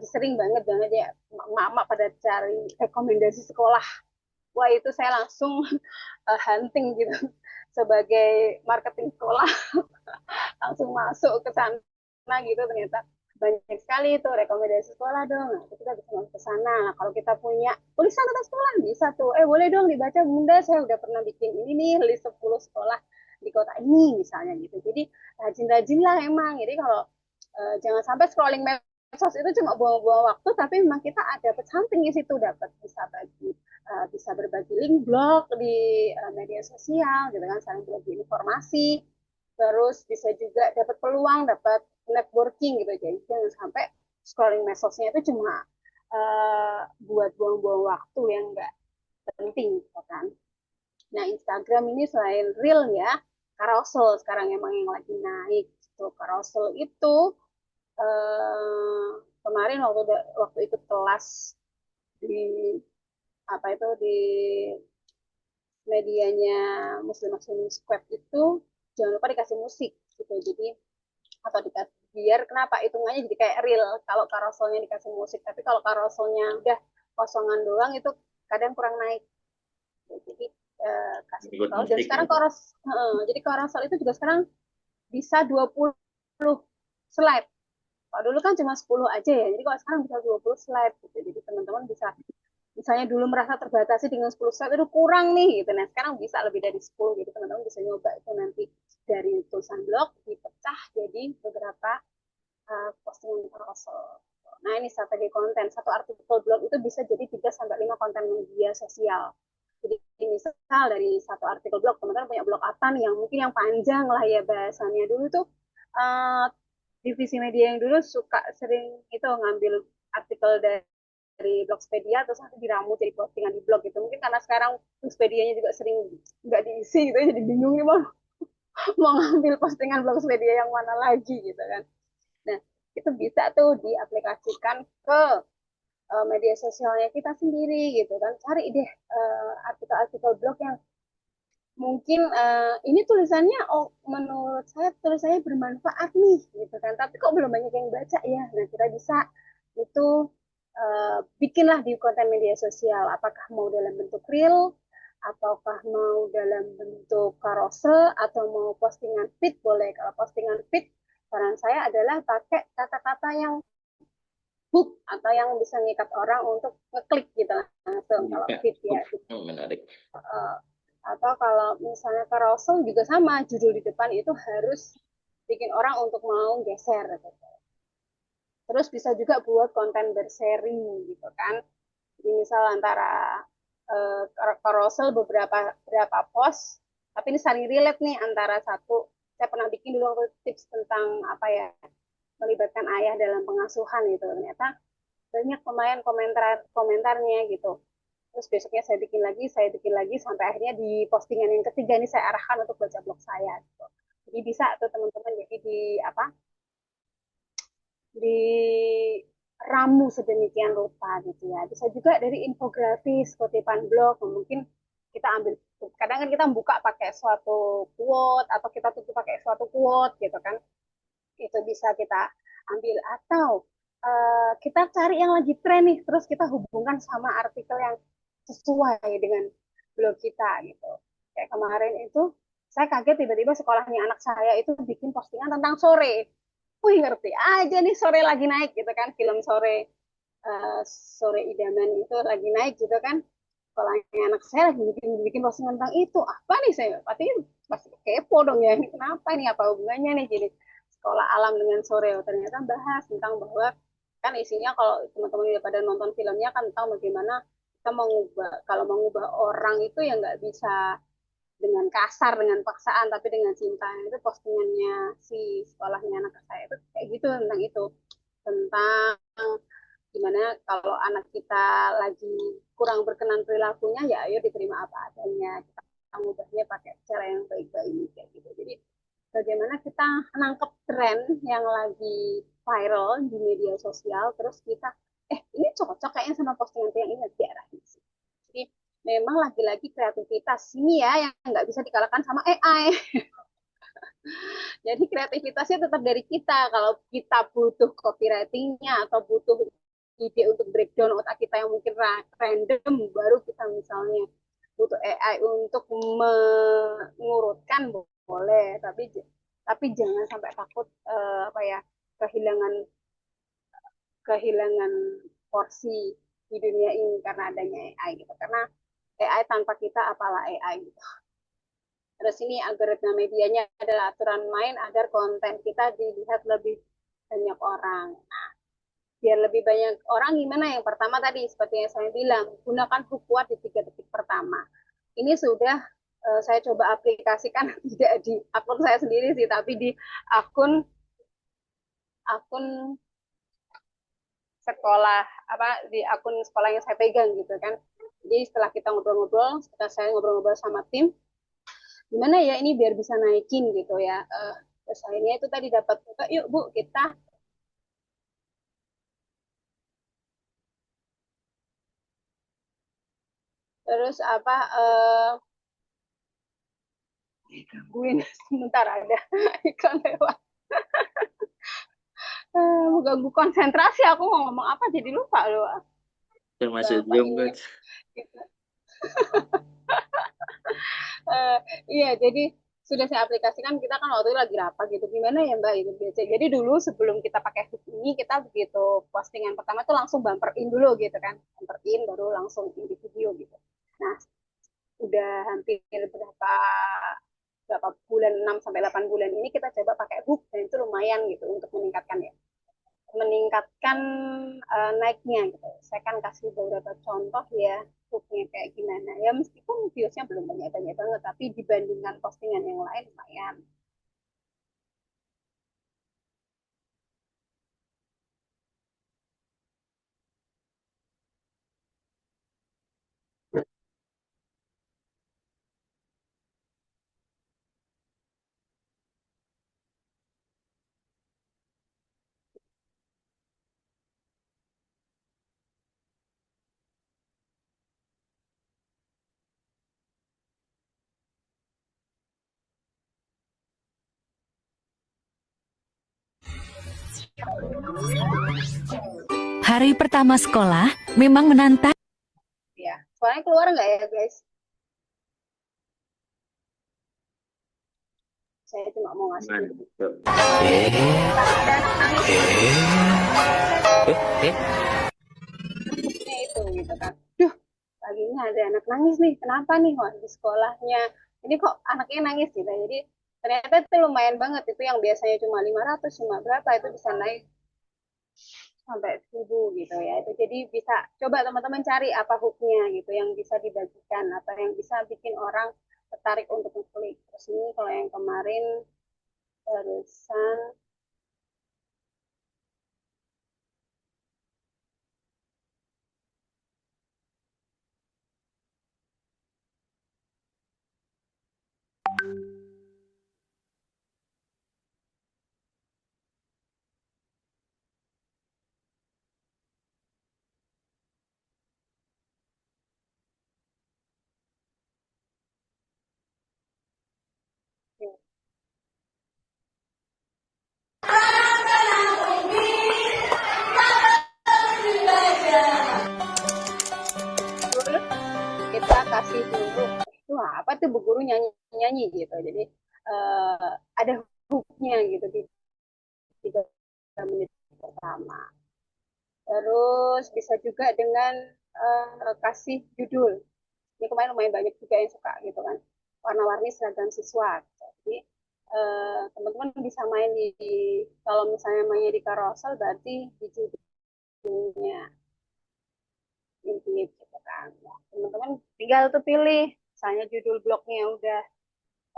sering banget banget ya emak-emak pada cari rekomendasi sekolah. Wah itu saya langsung hunting gitu sebagai marketing sekolah, langsung masuk ke sana gitu, ternyata banyak sekali tuh rekomendasi sekolah dong. Nah, kita bisa masuk ke sana. Nah, kalau kita punya tulisan tentang sekolah bisa tuh, boleh dong dibaca Bunda, saya udah pernah bikin ini nih list 10 sekolah di kota ini misalnya gitu. Jadi rajin-rajin lah emang. Jadi kalau jangan sampai scrolling medsos itu cuma buang-buang waktu, tapi memang kita ada dapat something di situ, dapat bisa berbagi link blog di media sosial gitu kan, saling berbagi informasi, terus bisa juga dapat peluang, dapat networking gitu. Jadi jangan sampai scrolling medsosnya itu cuma buat buang-buang waktu yang enggak penting gitu kan. Nah, Instagram ini selain reel ya, carousel sekarang emang yang lagi naik gitu. Carousel itu kemarin waktu ikut kelas di apa itu di medianya Muslim Muslim Squad itu, jangan lupa dikasih musik gitu. Jadi atau dikasih, biar kenapa hitungannya jadi kayak real kalau karoselnya dikasih musik, tapi kalau karoselnya udah kosongan doang itu kadang kurang naik. Jadi kasih Ikut tahu. Dan musik sekarang gitu. jadi karosel itu juga sekarang bisa 20 slide. Kalau dulu kan cuma 10 aja ya, jadi kalau sekarang bisa 20 slide gitu. Jadi teman-teman bisa, misalnya dulu merasa terbatasi dengan 10 slide itu kurang nih gitu. Nah, sekarang bisa lebih dari 10 gitu. Teman-teman bisa nyoba itu nanti dari tulisan blog dipecah jadi beberapa postingan carousel. Nah, ini strategi konten. Satu artikel blog itu bisa jadi 3 sampai 5 konten media sosial. Jadi misal dari satu artikel blog, teman-teman punya blog apa nih yang mungkin yang panjang lah ya bahasanya. Dulu tuh uh, divisi media yang dulu suka sering itu ngambil artikel dari Blogspedia terus nanti diramu jadi postingan di blog gitu. Mungkin karena sekarang Blogspedianya juga sering nggak diisi gitu, jadi bingung nih mau ngambil postingan Blogspedia yang mana lagi gitu kan. Nah, itu bisa tuh diaplikasikan ke media sosialnya kita sendiri gitu kan. Cari deh artikel-artikel blog yang mungkin ini tulisannya, oh menurut saya tulisannya bermanfaat nih gitu kan, tapi kok belum banyak yang baca ya. Nah, kita bisa itu bikinlah di konten media sosial, apakah mau dalam bentuk reel ataukah mau dalam bentuk carousel atau mau postingan feed. Boleh, kalau postingan feed saran saya adalah pakai kata-kata yang hook atau yang bisa ngikat orang untuk ngeklik gitu langsung kalau Juga. feed ya. Menarik. Uh, atau kalau misalnya carousel juga sama, judul di depan itu harus bikin orang untuk mau geser gitu. Terus bisa juga buat konten berseri gitu kan. Jadi misal antara carousel beberapa post, tapi ini saling relate nih antara satu. Saya pernah bikin dulu waktu tips tentang apa ya, melibatkan ayah dalam pengasuhan gitu. Ternyata banyak pemain komentarnya gitu. Terus besoknya saya bikin lagi sampai akhirnya di postingan yang ketiga ini saya arahkan untuk baca blog saya gitu. Jadi bisa tuh teman-teman, jadi di apa, di ramu sedemikian rupa gitu ya. Bisa juga dari infografis, kutipan blog, mungkin kita ambil, kadang kan kita buka pakai suatu quote atau kita tutup pakai suatu quote gitu kan. Itu bisa kita ambil, atau kita cari yang lagi tren nih, terus kita hubungkan sama artikel yang sesuai dengan blog kita gitu. Kayak kemarin itu saya kaget tiba-tiba sekolahnya anak saya itu bikin postingan tentang sore. Wih, ngerti aja nih sore lagi naik gitu kan, film sore, sore idaman itu lagi naik gitu kan. Sekolahnya anak saya lagi bikin bikin postingan tentang itu. Apa nih, saya pasti kepo dong ya. Ini kenapa nih, apa hubungannya nih jadi sekolah alam dengan sore? Oh, ternyata bahas tentang bahwa kan isinya, kalau teman-teman udah pada nonton filmnya kan, tentang bagaimana kita mengubah, kalau mengubah orang itu ya nggak bisa dengan kasar, dengan paksaan, tapi dengan cinta. Itu postingannya si sekolahnya anak saya itu kayak gitu, tentang itu, tentang gimana kalau anak kita lagi kurang berkenan perilakunya, ya ayo diterima apa adanya, kita mengubahnya pakai cara yang baik-baik kayak gitu. Jadi bagaimana kita nangkep tren yang lagi viral di media sosial, terus kita ini cocok kayaknya sama postingan yang ini, diarahin sih. Jadi memang lagi-lagi kreativitas ini ya yang nggak bisa dikalahkan sama AI. Jadi kreativitasnya tetap dari kita. Kalau kita butuh copywritingnya atau butuh ide untuk breakdown otak kita yang mungkin random, baru kita misalnya butuh AI untuk mengurutkan, boleh. Tapi jangan sampai takut apa ya, kehilangan kehilangan porsi di dunia ini karena adanya AI gitu. Karena AI tanpa kita apalah AI gitu. Terus ini algoritma medianya adalah aturan main agar konten kita dilihat lebih banyak orang. Biar lebih banyak orang gimana? Yang pertama tadi seperti yang saya bilang, gunakan hook kuat di 3 detik pertama. Ini sudah saya coba aplikasikan tidak di akun saya sendiri sih, tapi di akun akun sekolah, apa, di akun sekolah yang saya pegang gitu kan. Jadi setelah kita ngobrol-ngobrol, setelah saya ngobrol-ngobrol sama tim, gimana ya ini biar bisa naikin gitu ya. Terus akhirnya itu tadi dapat, yuk Bu, kita terus apa, gangguin sebentar, ada iklan lewat. Ganggu konsentrasi, aku mau ngomong apa jadi lupa loh. Termasuk Bapak Zoom ini kan. gitu. Eh, iya, jadi sudah saya aplikasikan. Kita kan waktu itu lagi rapat gitu, gimana ya Mbak itu biasa. Jadi dulu sebelum kita pakai hook ini, kita begitu postingan pertama tuh langsung bumper in dulu gitu kan, bumper in baru langsung in di video gitu. Nah, udah hampir berapa berapa bulan, 6 sampai 8 bulan ini kita coba pakai hook, dan itu lumayan gitu untuk meningkatkan naiknya gitu. Saya kan kasih beberapa contoh ya, hooknya kayak gimana. Ya meskipun viewsnya belum banyak-banyak banget, tapi dibandingkan postingan yang lain lumayan. Hari pertama sekolah memang menantang. Ya, soalnya keluar nggak ya guys? Saya cuma mau ngasih Gimana? dulu. Tuh. Pagi ada anak nangis nih. Ini itu gitu kan. Duh, paginya ada anak nangis nih. Kenapa nih? Wah, di sekolahnya. Ini kok anaknya nangis gitu. Jadi ternyata itu lumayan banget. Itu yang biasanya cuma 500, cuma berapa, itu bisa naik sampai 1000 gitu ya. Itu jadi bisa coba teman-teman cari apa hooknya gitu yang bisa dibagikan, apa yang bisa bikin orang tertarik untuk klik. Terus ini kalau yang kemarin barusan, kasih dulu. Itu apa tuh Bu Guru nyanyi-nyanyi gitu. Jadi ada hooknya gitu di 3 menit pertama. Terus bisa juga dengan kasih judul. Ini kemarin lumayan banyak juga yang suka gitu kan. Warna-warni seragam siswa. Jadi teman-teman bisa main kalau misalnya mainnya di carousel berarti di judulnya infinite gitu kan. Nah, teman-teman tinggal tuh pilih, misalnya judul blognya udah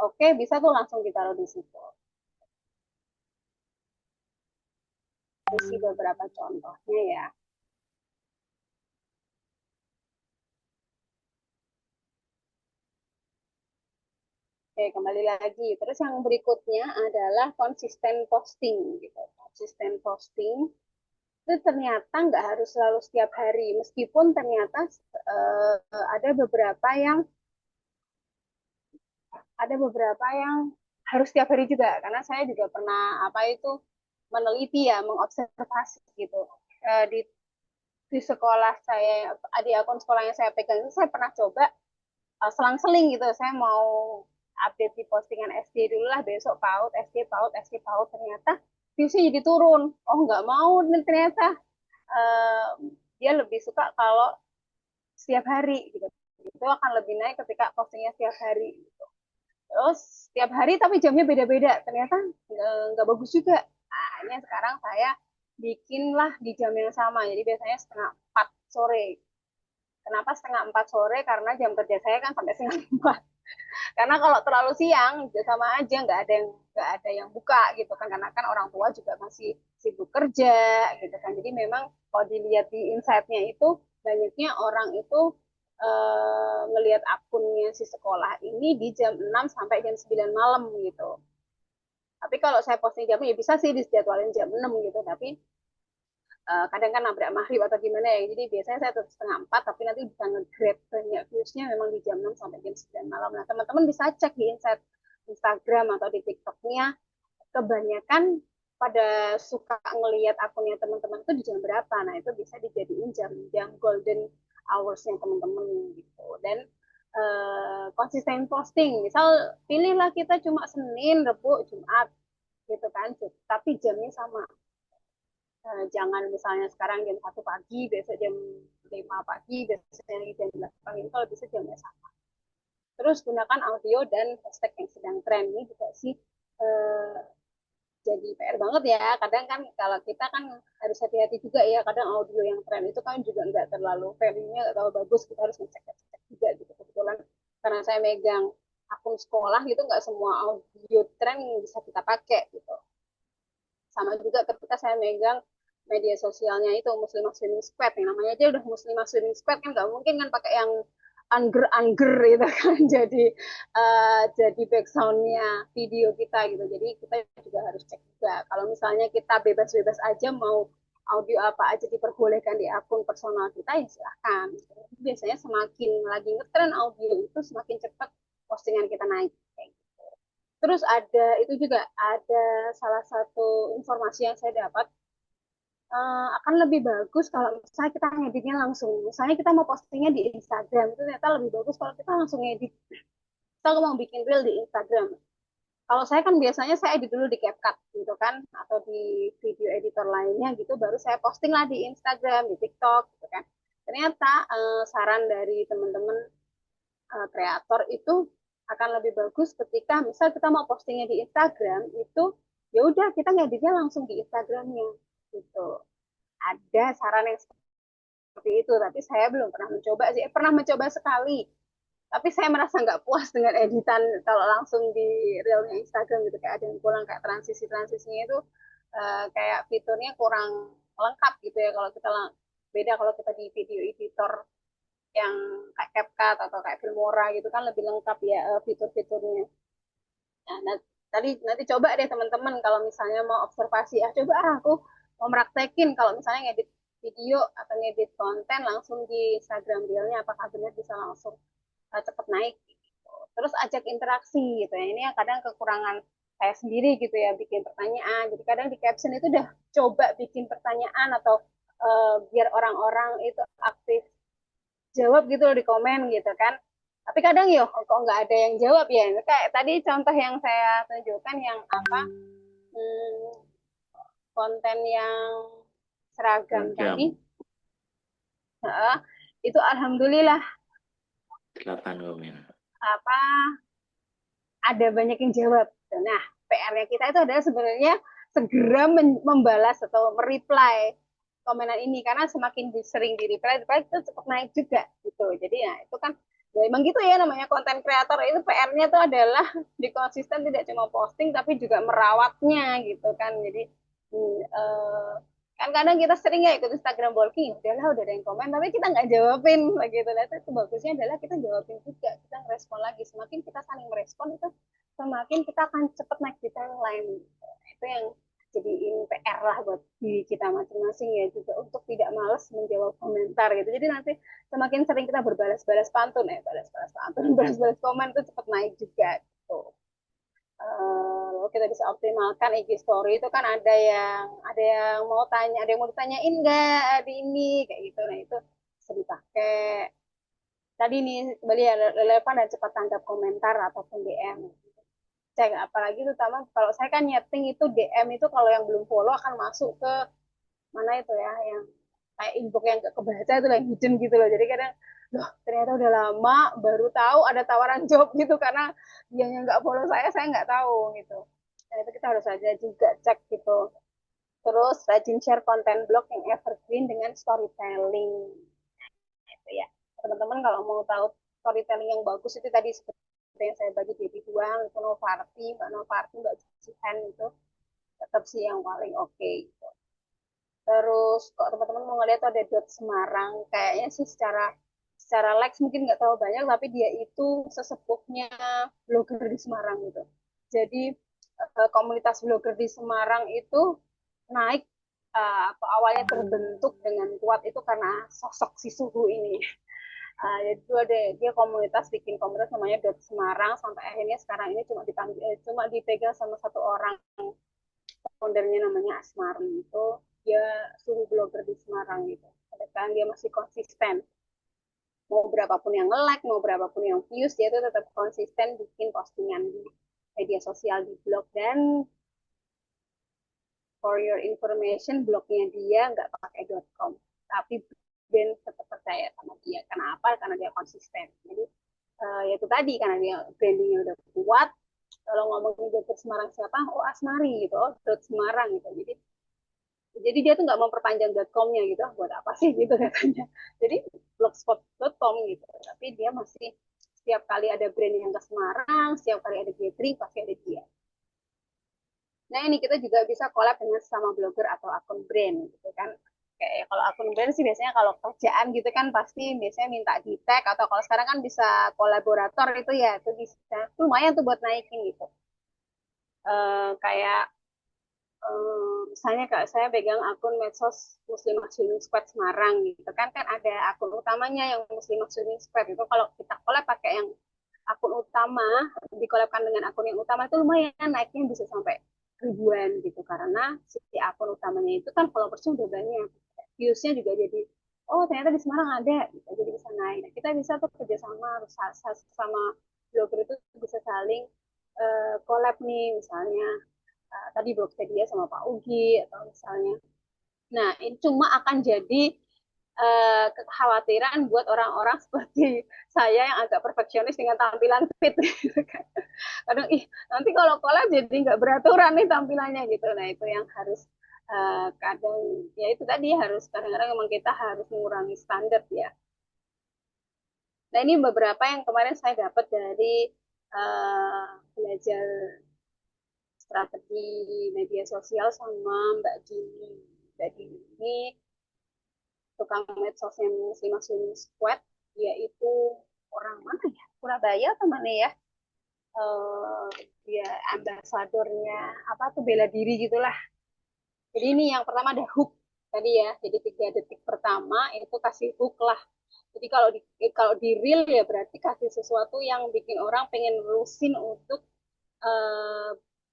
oke, bisa tuh langsung ditaruh di situ. Isi beberapa contohnya ya. Oke, kembali lagi. Terus yang berikutnya adalah konsisten posting gitu. Konsisten posting itu ternyata nggak harus selalu setiap hari, meskipun ternyata ada beberapa yang harus setiap hari juga, karena saya juga pernah apa itu meneliti ya, mengobservasi gitu. Di sekolah saya, di akun sekolah yang saya pegang itu saya pernah coba selang-seling gitu, saya mau update di postingan SD dulu lah, besok PAUD, SD PAUD, SD PAUD, ternyata viewsnya jadi turun. Oh nggak mau nih ternyata, uh, dia lebih suka kalau setiap hari gitu, itu akan lebih naik ketika postingnya setiap hari gitu. Terus setiap hari tapi jamnya beda-beda, ternyata nggak bagus juga. Akhirnya sekarang saya bikinlah di jam yang sama, jadi biasanya 3:30 sore. Kenapa 3:30 sore? Karena jam kerja saya kan sampai 3:30. Karena kalau terlalu siang juga sama aja, nggak ada yang buka gitu kan, karena kan orang tua juga masih sibuk kerja gitu kan. Jadi memang kalau dilihat di insight-nya itu, banyaknya orang itu ngelihat akunnya si sekolah ini di jam 6 sampai jam 9 malam gitu. Tapi kalau saya posting jamnya ya bisa sih dijadwalin jam 6 gitu, tapi kadang kan nabrak maghrib atau gimana ya. Jadi biasanya saya tutup 3:30, tapi nanti bisa nge-grab banyak viewsnya memang di jam 6 sampai jam 9 malam. Nah, teman-teman bisa cek di insight Instagram atau di TikToknya, kebanyakan pada suka ngelihat akunnya teman-teman itu di jam berapa. Nah, itu bisa dijadiin jam-jam golden hoursnya teman-teman gitu. Dan konsisten posting. Misal pilihlah kita cuma Senin, Rabu, Jumat gitu kan. Tapi jamnya sama. Jangan misalnya sekarang jam 1 pagi, besok jam 5 pagi, besok jam 8 pagi. Kalau bisa jamnya sama. Terus gunakan audio dan hashtag yang sedang tren. Ini juga sih eh, jadi PR banget ya. Kadang kan kalau kita kan harus hati-hati juga ya. Kadang audio yang tren itu kan juga nggak terlalu value-nya, nggak terlalu bagus. Kita harus ngecek-ngecek juga gitu. Kebetulan karena saya megang akun sekolah gitu, nggak semua audio tren bisa kita pakai gitu. Sama juga ketika saya megang media sosialnya itu Muslimah Swimming Squad, yang namanya aja udah Muslimah Swimming Squad, kan nggak mungkin kan pakai yang angger-angger gitu kan. Jadi backsoundnya video kita gitu, jadi kita juga harus cek juga kalau misalnya kita bebas-bebas aja mau audio apa aja diperbolehkan di akun personal kita, ya silahkan. Biasanya semakin lagi ngetren audio itu, semakin cepat postingan kita naik kayak gitu. Terus ada itu juga, ada salah satu informasi yang saya dapat, akan lebih bagus kalau misalnya kita ngeditnya langsung. Misalnya kita mau postingnya di Instagram, itu ternyata lebih bagus kalau kita langsung ngedit. Kita mau bikin reel di Instagram. Kalau saya kan biasanya saya edit dulu di CapCut gitu kan, atau di video editor lainnya gitu, baru saya posting lah di Instagram, di TikTok gitu kan. Ternyata saran dari teman-teman kreator itu akan lebih bagus ketika misal kita mau postingnya di Instagram itu, ya udah kita ngeditnya langsung di Instagramnya gitu. Ada saran yang seperti itu, tapi saya belum pernah mencoba sih. Pernah mencoba sekali, tapi saya merasa nggak puas dengan editan kalau langsung di realnya Instagram gitu, kayak ada yang kurang, kayak transisinya itu kayak fiturnya kurang lengkap gitu ya. Kalau kita beda kalau kita di video editor yang kayak CapCut atau kayak Filmora gitu kan lebih lengkap ya fitur-fiturnya. Nah, tadi nanti coba deh teman-teman kalau misalnya mau observasi, coba aku mau meraktekin kalau misalnya ngedit video atau ngedit konten langsung di Instagram Reel-nya, apakah benar bisa langsung cepat naik gitu. Terus ajak interaksi gitu ya. Ini yang kadang kekurangan saya sendiri gitu ya, bikin pertanyaan. Jadi kadang di caption itu udah coba bikin pertanyaan atau biar orang-orang itu aktif jawab gitu loh di komen gitu kan. Tapi kadang yo kok nggak ada yang jawab ya. Kayak tadi contoh yang saya tunjukkan yang apa konten yang seragam tadi, Seragam heeh, itu alhamdulillah 8 komen. apa ada banyak yang jawab. Nah, PR-nya kita itu adalah sebenarnya segera membalas atau mereply komenan ini karena semakin sering di reply itu cepat naik juga gitu. Jadi ya itu kan ya emang gitu ya namanya konten kreator itu PR-nya itu adalah di konsisten tidak cuma posting tapi juga merawatnya gitu kan. Jadi kan kadang kita sering ya ikut Instagram walking, udahlah udah ada yang komen tapi kita nggak jawabin gitu. Nah, itu bagusnya adalah kita jawabin juga, kita ngerespon lagi. Semakin kita saling merespon itu semakin kita akan cepat naik di timeline. Itu yang jadiin PR lah buat diri kita masing-masing ya juga untuk tidak malas menjawab komentar gitu. Jadi nanti semakin sering kita berbalas-balas pantun ya, balas-balas pantun, balas-balas komen itu cepat naik juga gitu. Kita bisa optimalkan IG story itu kan ada yang mau tanya, ada yang mau ditanyain nggak di ini kayak gitu. Nah itu bisa dipakai. Tadi nih kembali ya relevan dan cepat tanggap komentar ataupun DM. Cek apalagi terutama kalau saya kan nyeting itu DM itu kalau yang belum follow akan masuk ke mana itu ya yang kayak inbox yang gak kebaca itu yang hidden gitu loh. Jadi kadang loh ternyata udah lama baru tahu ada tawaran job gitu karena dia yang nggak follow saya nggak tahu gitu. Nah itu kita harus aja juga cek gitu. Terus rajin share konten blog yang evergreen dengan storytelling gitu ya. Teman-teman kalau mau tahu storytelling yang bagus itu tadi seperti yang saya bagi jadi dua, itu Novarti, Mbak Novarti, Mbak Jihan itu tetap sih yang paling oke okay, gitu. Terus kok teman-teman mau ngeliat ada dot Semarang, kayaknya sih secara secara likes mungkin nggak terlalu banyak, tapi dia itu sesepuhnya blogger di Semarang gitu. Jadi komunitas blogger di Semarang itu naik awalnya terbentuk dengan kuat itu karena sosok si Suhu ini. Jadi itu ada dia komunitas bikin komunitas namanya Dot Semarang sampai akhirnya sekarang ini cuma dipegang sama satu orang foundernya namanya Asmari itu dia suhu blogger di Semarang gitu. Kan dia masih konsisten mau berapapun yang like mau berapapun yang views dia itu tetap konsisten bikin postingan di media sosial di blog dan for your information blognya dia nggak pakai .com tapi brand tetap percaya sama dia. Kenapa? Karena dia konsisten. Jadi ya itu tadi karena dia brandingnya udah kuat. Kalau ngomongin Dot Semarang siapa? Oh Asmari gitu. Oh Dot Semarang gitu. Jadi dia tuh nggak mau perpanjang .com-nya gitu. Buat apa sih gitu katanya. Jadi blogspot.com gitu. Tapi dia masih setiap kali ada brand yang ke Semarang, setiap kali ada gathering pasti ada dia. Nah ini kita juga bisa collab dengan sama blogger atau akun brand gitu kan. Kayak kalau akun brand sih biasanya kalau kerjaan gitu kan pasti biasanya minta di tag atau kalau sekarang kan bisa kolaborator itu ya itu bisa lumayan tuh buat naikin gitu. Kayak misalnya kalau saya pegang akun medsos Muslimah Swimming Squad Semarang gitu kan kan ada akun utamanya yang Muslimah Swimming Squad itu kalau kita collab pakai yang akun utama dikolabkan dengan akun yang utama itu lumayan naiknya bisa sampai ribuan gitu karena si akun utamanya itu kan followersnya udah banyak viewsnya juga jadi oh ternyata di Semarang ada gitu. Jadi bisa naik nah, kita bisa tuh kerjasama sama blogger itu bisa saling collab nih misalnya tadi Blogpedia sama Pak Ugi atau misalnya. Nah, ini cuma akan jadi kekhawatiran buat orang-orang seperti saya yang agak perfeksionis dengan tampilan fit. Kadang, nanti kalau collab jadi nggak beraturan nih tampilannya gitu. Nah, itu yang harus kadang, ya itu tadi harus kadang-kadang memang kita harus mengurangi standar ya. Nah, ini beberapa yang kemarin saya dapat dari belajar strategi media sosial sama Mbak Juni. Mbak Juni ini tukang medsosnya Muslimah Swimming Squad, dia itu orang mana ya? Surabaya atau mana ya? Dia ambasadornya apa tuh bela diri gitulah. Jadi ini yang pertama ada hook tadi ya. Jadi 3 detik pertama itu kasih hook lah. Jadi kalau di real ya berarti kasih sesuatu yang bikin orang pengen nerusin uh,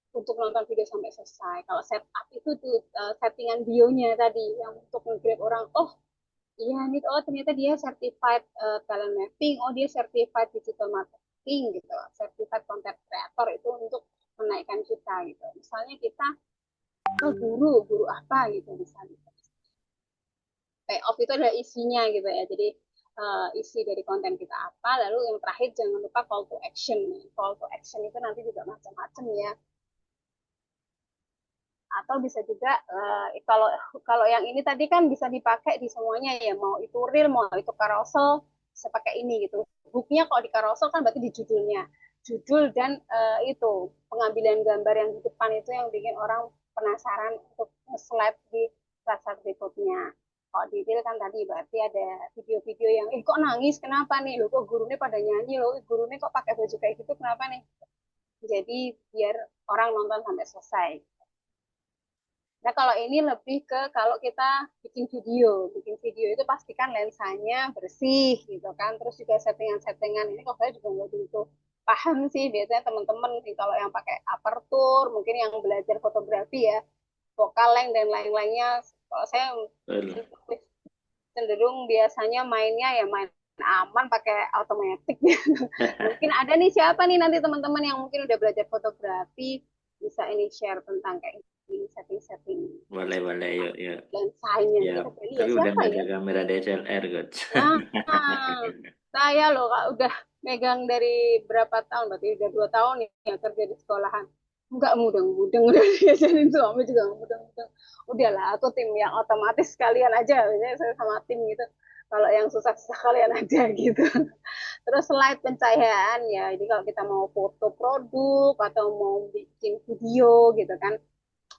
untuk nonton video sampai selesai. Kalau setup itu tuh settingan bionya tadi yang untuk nge-grab orang, oh iya nih, oh ternyata dia certified talent mapping, oh dia certified digital marketing gitu, certified content creator itu untuk menaikkan kita gitu. Misalnya kita ke guru apa gitu misalnya. Payoff itu adalah isinya gitu ya. Jadi isi dari konten kita apa, lalu yang terakhir jangan lupa call to action. Call to action itu nanti juga macam-macam ya. Atau bisa juga kalau kalau yang ini tadi kan bisa dipakai di semuanya ya, mau itu reel mau itu carousel bisa pakai ini gitu. Hooknya kalau di carousel kan berarti di judulnya, judul dan itu pengambilan gambar yang di depan itu yang bikin orang penasaran untuk slide di slide berikutnya. Kalau di reel kan tadi berarti ada video-video yang kok nangis kenapa nih, lo kok gurunya pada nyanyi, lo gurunya kok pakai baju kayak gitu kenapa nih, jadi biar orang nonton sampai selesai. Nah, kalau ini lebih ke kalau kita bikin video itu pastikan lensanya bersih gitu kan. Terus juga settingan-settingan ini kalau saya juga nggak begitu paham sih. Biasanya teman-teman sih kalau yang pakai aperture, mungkin yang belajar fotografi ya, focal length dan lain-lainnya. Kalau saya Betul. cenderung biasanya mainnya ya main aman pakai automatic gitu. Mungkin ada nih siapa nih nanti teman-teman yang mungkin udah belajar fotografi bisa ini share tentang kayak ini setting-setting Boleh, boleh, yuk, yuk. lensanya Ya, nih Feli ya tapi udah siapa nggak ada ya? kamera DSLR, coach. Nah, saya loh Kak udah megang dari berapa tahun, berarti udah 2 tahun ya kerja di sekolahan. Enggak mudeng-mudeng udah diajarin suami juga nggak mudeng-mudeng. Udahlah aku tim yang otomatis kalian aja, biasanya saya sama tim gitu. Kalau yang susah-susah kalian aja gitu. Terus slide pencahayaan ya, jadi kalau kita mau foto produk atau mau bikin video gitu kan,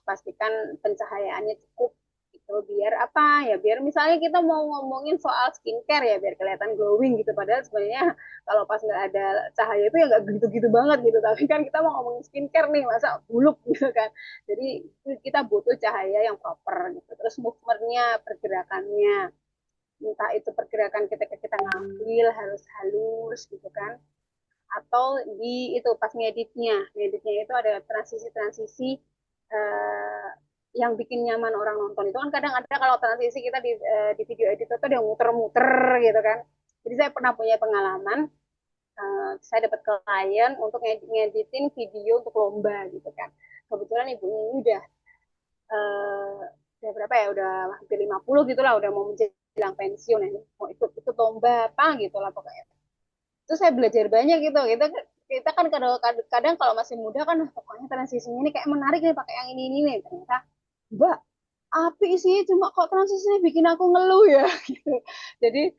pastikan pencahayaannya cukup gitu biar apa ya, biar misalnya kita mau ngomongin soal skincare ya biar kelihatan glowing gitu, padahal sebenarnya kalau pas nggak ada cahaya itu ya nggak gitu-gitu banget gitu, tapi kan kita mau ngomongin skincare nih masa buluk gitu kan, jadi kita butuh cahaya yang proper gitu. Terus movementnya, pergerakannya, entah itu pergerakan ketika kita ngambil harus halus gitu kan, atau di itu pas ngeditnya itu ada transisi-transisi eh, yang bikin nyaman orang nonton. Itu kan kadang ada kalau transisi kita di video editor itu ada yang muter-muter gitu kan. Jadi saya pernah punya pengalaman, saya dapat klien untuk ngeditin video untuk lomba gitu kan. Kebetulan ibunya ini eh, udah berapa ya, udah hampir 50 gitu lah, udah mau menjelang pensiun ini, mau ikut lomba apa gitu lah pokoknya. Terus saya belajar banyak gitu, kita kan kadang kalau masih muda kan pokoknya transisinya ini kayak menarik nih pakai yang ini nih, ternyata mbak api sih cuma kok transisinya bikin aku ngeluh ya gitu. Jadi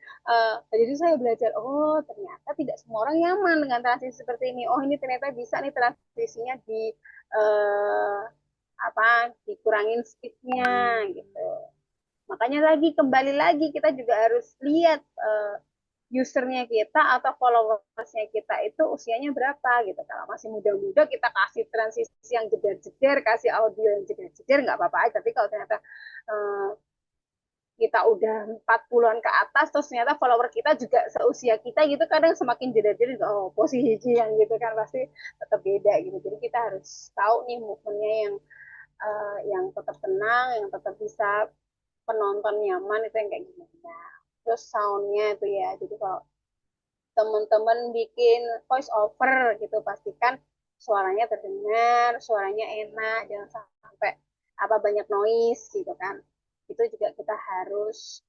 saya belajar, oh ternyata tidak semua orang nyaman dengan transisi seperti ini, oh ini ternyata bisa nih transisinya di uh, apa dikurangin speednya gitu. Makanya lagi kembali lagi kita juga harus lihat usernya kita atau followersnya kita itu usianya berapa gitu. Kalau masih muda-muda kita kasih transisi yang jeder-jeder, kasih audio yang jeder-jeder nggak apa-apa aja. Tapi kalau ternyata uh, kita udah 40-an ke atas terus ternyata follower kita juga seusia kita gitu, kadang semakin jeder-jeder oh posisi yang gitu kan pasti tetap beda gitu. Jadi kita harus tahu nih movementnya yang tetap tenang, yang tetap bisa penonton nyaman itu yang kayak gimana. Terus soundnya itu ya, jadi kalau teman-teman bikin voice over gitu pastikan suaranya terdengar, suaranya enak, jangan sampai apa banyak noise gitu kan. Itu juga kita harus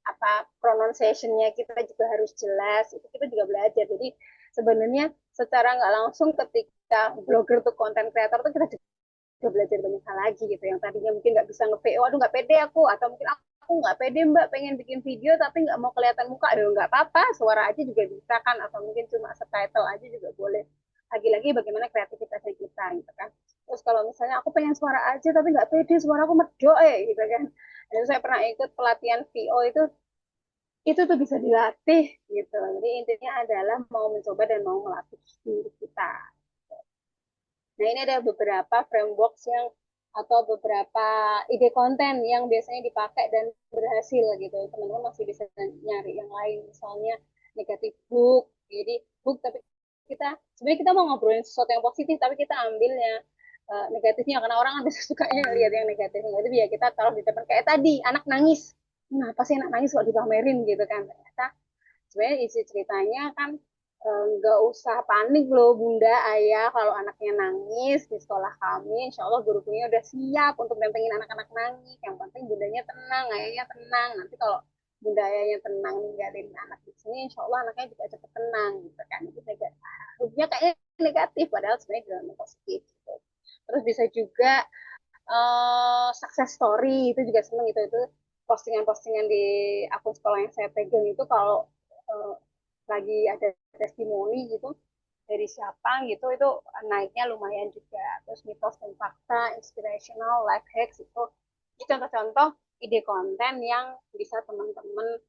apa pronunciation-nya kita juga harus jelas, itu kita juga belajar. Jadi sebenarnya secara nggak langsung ketika blogger tuh content creator tuh kita juga belajar banyak hal lagi gitu, yang tadinya mungkin nggak bisa nge-VO, aduh nggak pede atau mungkin aku nggak pede mbak pengen bikin video tapi nggak mau kelihatan muka, aduh nggak apa-apa suara aja juga bisa kan, atau mungkin cuma subtitle aja juga boleh. Lagi-lagi bagaimana kreativitasnya kita gitu kan. Terus kalau misalnya aku pengen suara aja tapi nggak pede, suara aku medok gitu kan. Dan saya pernah ikut pelatihan VO itu tuh bisa dilatih gitu. Jadi intinya adalah mau mencoba dan mau melatih diri kita. Nah, ini ada beberapa framework yang atau beberapa ide konten yang biasanya dipakai dan berhasil gitu. Teman-teman masih bisa nyari yang lain, misalnya negatif book. Jadi book tapi kita sebenarnya kita mau ngobrolin sesuatu yang positif tapi kita ambilnya negatifnya, karena orang kan bisa sukanya lihat yang negatif. Jadi ya kita taruh di depan kayak tadi anak nangis. kenapa sih anak nangis kok dipamerin gitu kan. Ternyata sebenarnya isi ceritanya kan nggak usah panik loh bunda ayah kalau anaknya nangis di sekolah kami, insya Allah guru-gurunya udah siap untuk dampingin anak-anak nangis. Yang penting bundanya tenang, ayahnya tenang. Nanti kalau bunda ayahnya tenang ninggalin anak di sini, insya Allah anaknya juga cepet tenang gitu kan. Itu rupanya kayaknya negatif padahal sebenarnya dalam positif gitu. Terus bisa juga success story itu juga seneng itu postingan-postingan di akun sekolah yang saya pegang itu kalau uh, lagi ada testimoni gitu dari siapa gitu itu naiknya lumayan juga. Terus mitos dan fakta inspirational life hacks itu contoh-contoh ide konten yang bisa teman-teman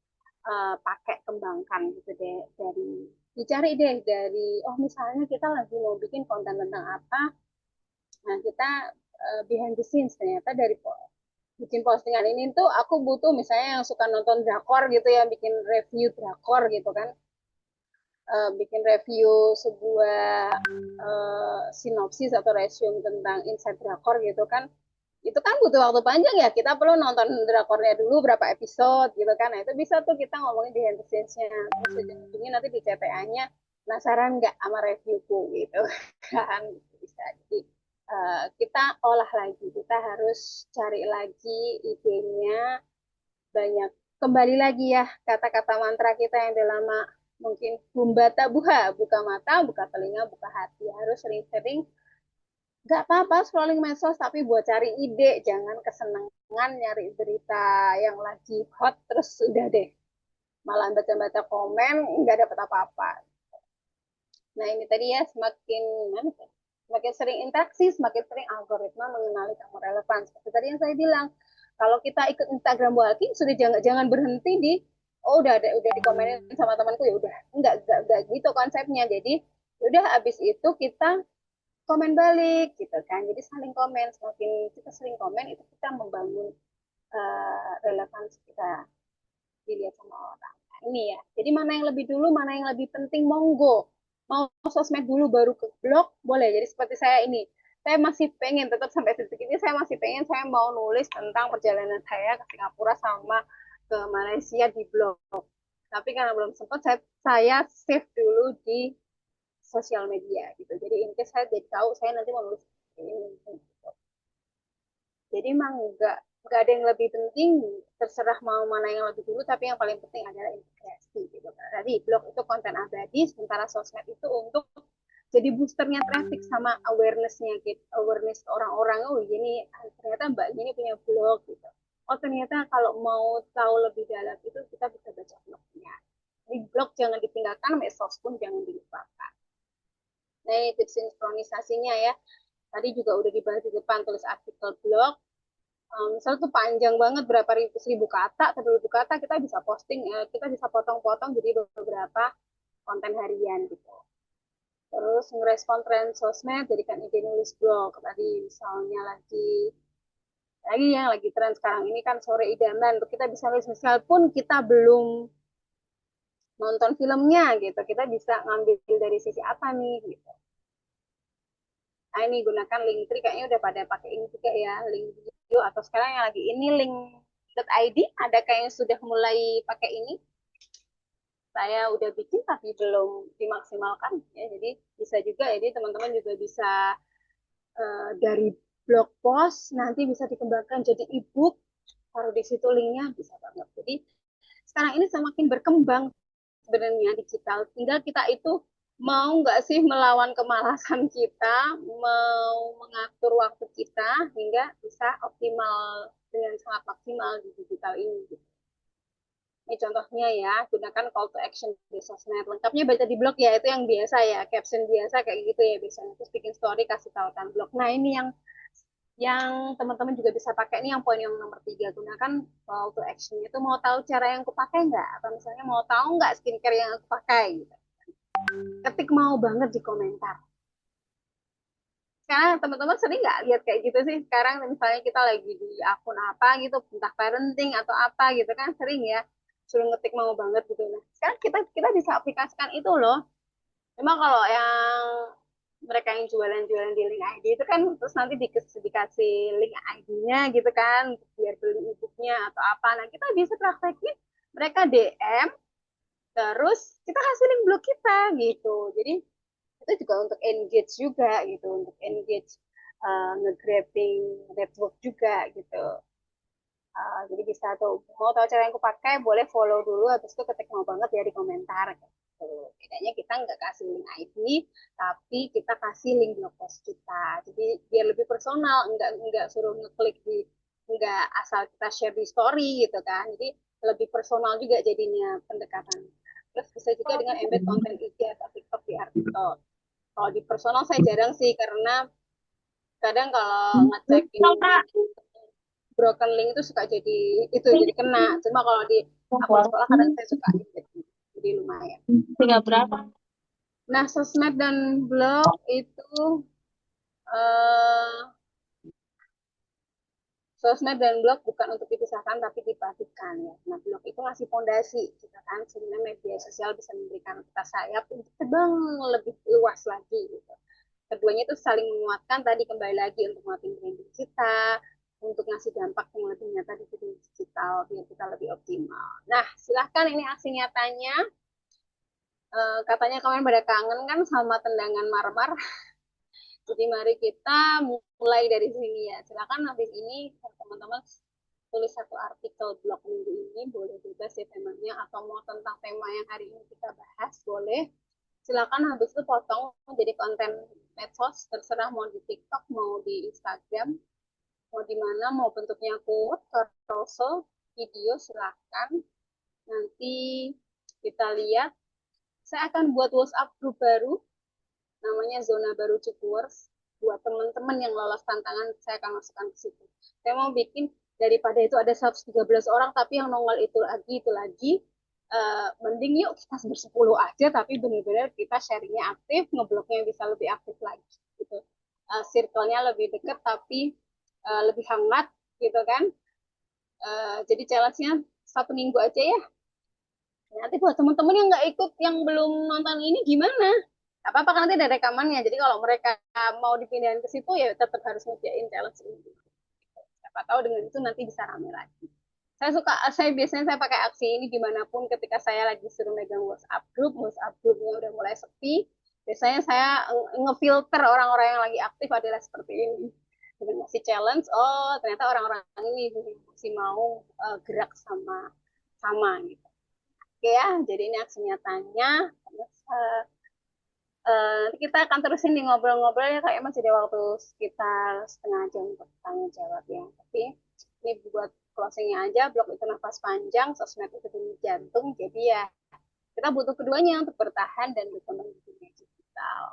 pakai kembangkan gitu deh dari dicari deh dari oh misalnya kita lagi mau bikin konten tentang apa. Nah, kita behind the scenes ternyata dari bikin postingan ini tuh aku butuh misalnya yang suka nonton drakor gitu ya, bikin review drakor gitu kan. Bikin review sebuah sinopsis atau resume tentang inside drakor gitu kan. Itu kan butuh waktu panjang ya. Kita perlu nonton drakornya dulu berapa episode gitu kan. Nah, itu bisa tuh kita ngomongin behind the scenes-nya. Terus ujung-ujungnya nanti di CTA-nya penasaran nggak sama reviewku gitu kan. Bisa. Jadi kita olah lagi, kita harus cari lagi idenya, banyak kembali lagi ya kata-kata mantra kita yang udah lama mungkin bumbata buha, buka mata, buka telinga, buka hati. Harus sering-sering nggak apa-apa scrolling medsos tapi buat cari ide, jangan kesenangan nyari berita yang lagi hot terus udah deh malah baca-baca komen nggak dapat apa-apa. Nah ini tadi ya semakin semakin sering interaksi, semakin sering algoritma mengenali kamu relevan. Seperti tadi yang saya bilang, kalau kita ikut Instagram walking sudah jangan berhenti di oh udah dikomenin sama temanku ya udah enggak gitu konsepnya. Jadi udah habis itu kita komen balik gitu kan. Jadi saling komen, semakin kita sering komen itu kita membangun relevansi kita dilihat sama orang. Nah, ini ya. Jadi mana yang lebih dulu, mana yang lebih penting, monggo. Mau sosmed dulu baru ke blog, boleh. Jadi seperti saya ini, saya masih pengen tetap sampai detik ini saya masih pengen saya mau nulis tentang perjalanan saya ke Singapura sama ke Malaysia di blog. Tapi karena belum sempat, saya save dulu di sosial media gitu. Jadi in case saya jadi tahu saya nanti mau nulis ini. Gitu. Jadi emang nggak ada yang lebih penting, terserah mau mana yang lebih dulu, tapi yang paling penting adalah integrasi gitu kan. Jadi blog itu konten abadi, sementara sosmed itu untuk jadi boosternya traffic sama awarenessnya gitu, awareness orang-orang oh gini ternyata mbak ini punya blog gitu. Oh ternyata kalau mau tahu lebih dalam itu kita bisa baca blognya. Di blog jangan ditinggalkan, medsos pun jangan dilupakan. Nah ini tips sinkronisasinya ya. Tadi juga udah dibahas di depan tulis artikel blog. Misal tuh panjang banget berapa ribu kata atau ribu kata kita bisa posting kita bisa potong-potong jadi beberapa konten harian gitu. Terus ngerespon tren sosmed jadikan ide nulis blog tadi misalnya lagi yang lagi tren sekarang ini kan sore idaman untuk kita bisa nulis meskipun kita belum nonton filmnya gitu kita bisa ngambil dari sisi apa nih gitu. Nah ini gunakan Linktree kayaknya udah pada pakai ini juga ya link video atau sekarang yang lagi ini link.id ada kayak yang sudah mulai pakai ini. Saya udah bikin tapi belum dimaksimalkan ya jadi bisa juga jadi teman-teman juga bisa dari blog post nanti bisa dikembangkan jadi ebook taruh di situ linknya bisa banget. Jadi sekarang ini semakin berkembang sebenarnya digital. Tinggal kita itu mau nggak sih melawan kemalasan kita, mau mengatur waktu kita hingga bisa optimal dengan sangat maksimal di digital ini. Ini contohnya ya, gunakan call to action di sosmed. Lengkapnya baca di blog ya, itu yang biasa ya, caption biasa kayak gitu ya biasanya. Terus bikin story, kasih tautan blog. Nah ini yang teman-teman juga bisa pakai ini yang poin yang nomor 3 gunakan call to action itu mau tahu cara yang aku pakai nggak atau misalnya mau tahu nggak skincare yang aku pakai gitu ketik mau banget di komentar sekarang teman-teman sering nggak lihat kayak gitu sih sekarang misalnya kita lagi di akun apa gitu entah parenting atau apa gitu kan sering ya suruh ngetik mau banget gitu nah sekarang kita bisa aplikasikan itu loh memang kalau yang mereka yang jualan-jualan di link ID itu kan terus nanti dikasih link ID-nya gitu kan biar beli e-booknya atau apa. Nah kita bisa praktekin mereka DM terus kita kasih link blog kita gitu. Jadi itu juga untuk engage juga gitu, untuk engage nge-grabbing network juga gitu. Jadi bisa tuh mau tahu cara yang aku pakai boleh follow dulu habis itu ketik mau banget ya di komentar gitu. Bedanya kita nggak kasih link ID tapi kita kasih link blog post kita. Jadi biar lebih personal, nggak suruh ngeklik di nggak asal kita share di story gitu kan. Jadi lebih personal juga jadinya pendekatan. Terus bisa juga dengan embed konten IG atau TikTok di artikel. Kalau di personal saya jarang sih karena kadang kalau ngecek ini broken link itu suka jadi kena. Cuma kalau di akun sekolah kadang saya suka jadi lumayan. Tinggal berapa? Nah, sosmed dan blog itu eh, sosmed dan blog bukan untuk dipisahkan tapi dipadukan ya. Nah, blog itu ngasih fondasi, gitu kan. Sebenarnya media sosial bisa memberikan kita sayap untuk terbang lebih luas lagi gitu. Keduanya itu saling menguatkan tadi kembali lagi untuk menguatkan branding kita, untuk ngasih dampak yang lebih nyata di dunia digital biar kita lebih optimal. Nah, silahkan ini aksi nyatanya. Katanya kalian pada kangen kan sama tendangan marmer. Jadi mari kita mulai dari sini ya. Silakan habis ini teman-teman tulis satu artikel blog minggu ini, boleh bebas ya temanya, atau mau tentang tema yang hari ini kita bahas, boleh. Silakan habis itu potong jadi konten medsos, terserah mau di TikTok, mau di Instagram, mau di mana, mau bentuknya quote, carousel, video, silakan. Nanti kita lihat. Saya akan buat WhatsApp grup baru, namanya Zona Baru Cukurs. Buat teman-teman yang lolos tantangan, saya akan masukkan ke situ. Saya mau bikin daripada itu ada 113 orang, tapi yang nongol itu lagi. Mending yuk kita bersepuluh aja, tapi benar-benar kita sharingnya aktif, ngebloknya bisa lebih aktif lagi. Gitu. Circle-nya lebih dekat, tapi lebih hangat, gitu kan. Jadi challenge-nya 1 minggu aja ya. Nanti buat teman-teman yang nggak ikut, yang belum nonton ini gimana? Apa-apa kan nanti ada rekamannya. Jadi kalau mereka mau dipindahin ke situ ya tetap harus ngerjain challenge ini. Siapa tahu dengan itu nanti bisa rame lagi. Saya biasanya saya pakai aksi ini dimanapun ketika saya lagi suruh megang WhatsApp grupnya udah mulai sepi. Biasanya saya ngefilter orang-orang yang lagi aktif adalah seperti ini. Dengan masih challenge, oh ternyata orang-orang ini masih mau gerak sama gitu. Oke ya, jadi ini aksi nyatanya. Terus, kita akan terusin di ngobrol-ngobrol ya, kayak masih ada waktu sekitar setengah jam untuk tanya jawab ya. Tapi ini buat closingnya aja, blog itu nafas panjang, sosmed itu denyut jantung. Jadi ya kita butuh keduanya untuk bertahan dan berkembang di dunia digital.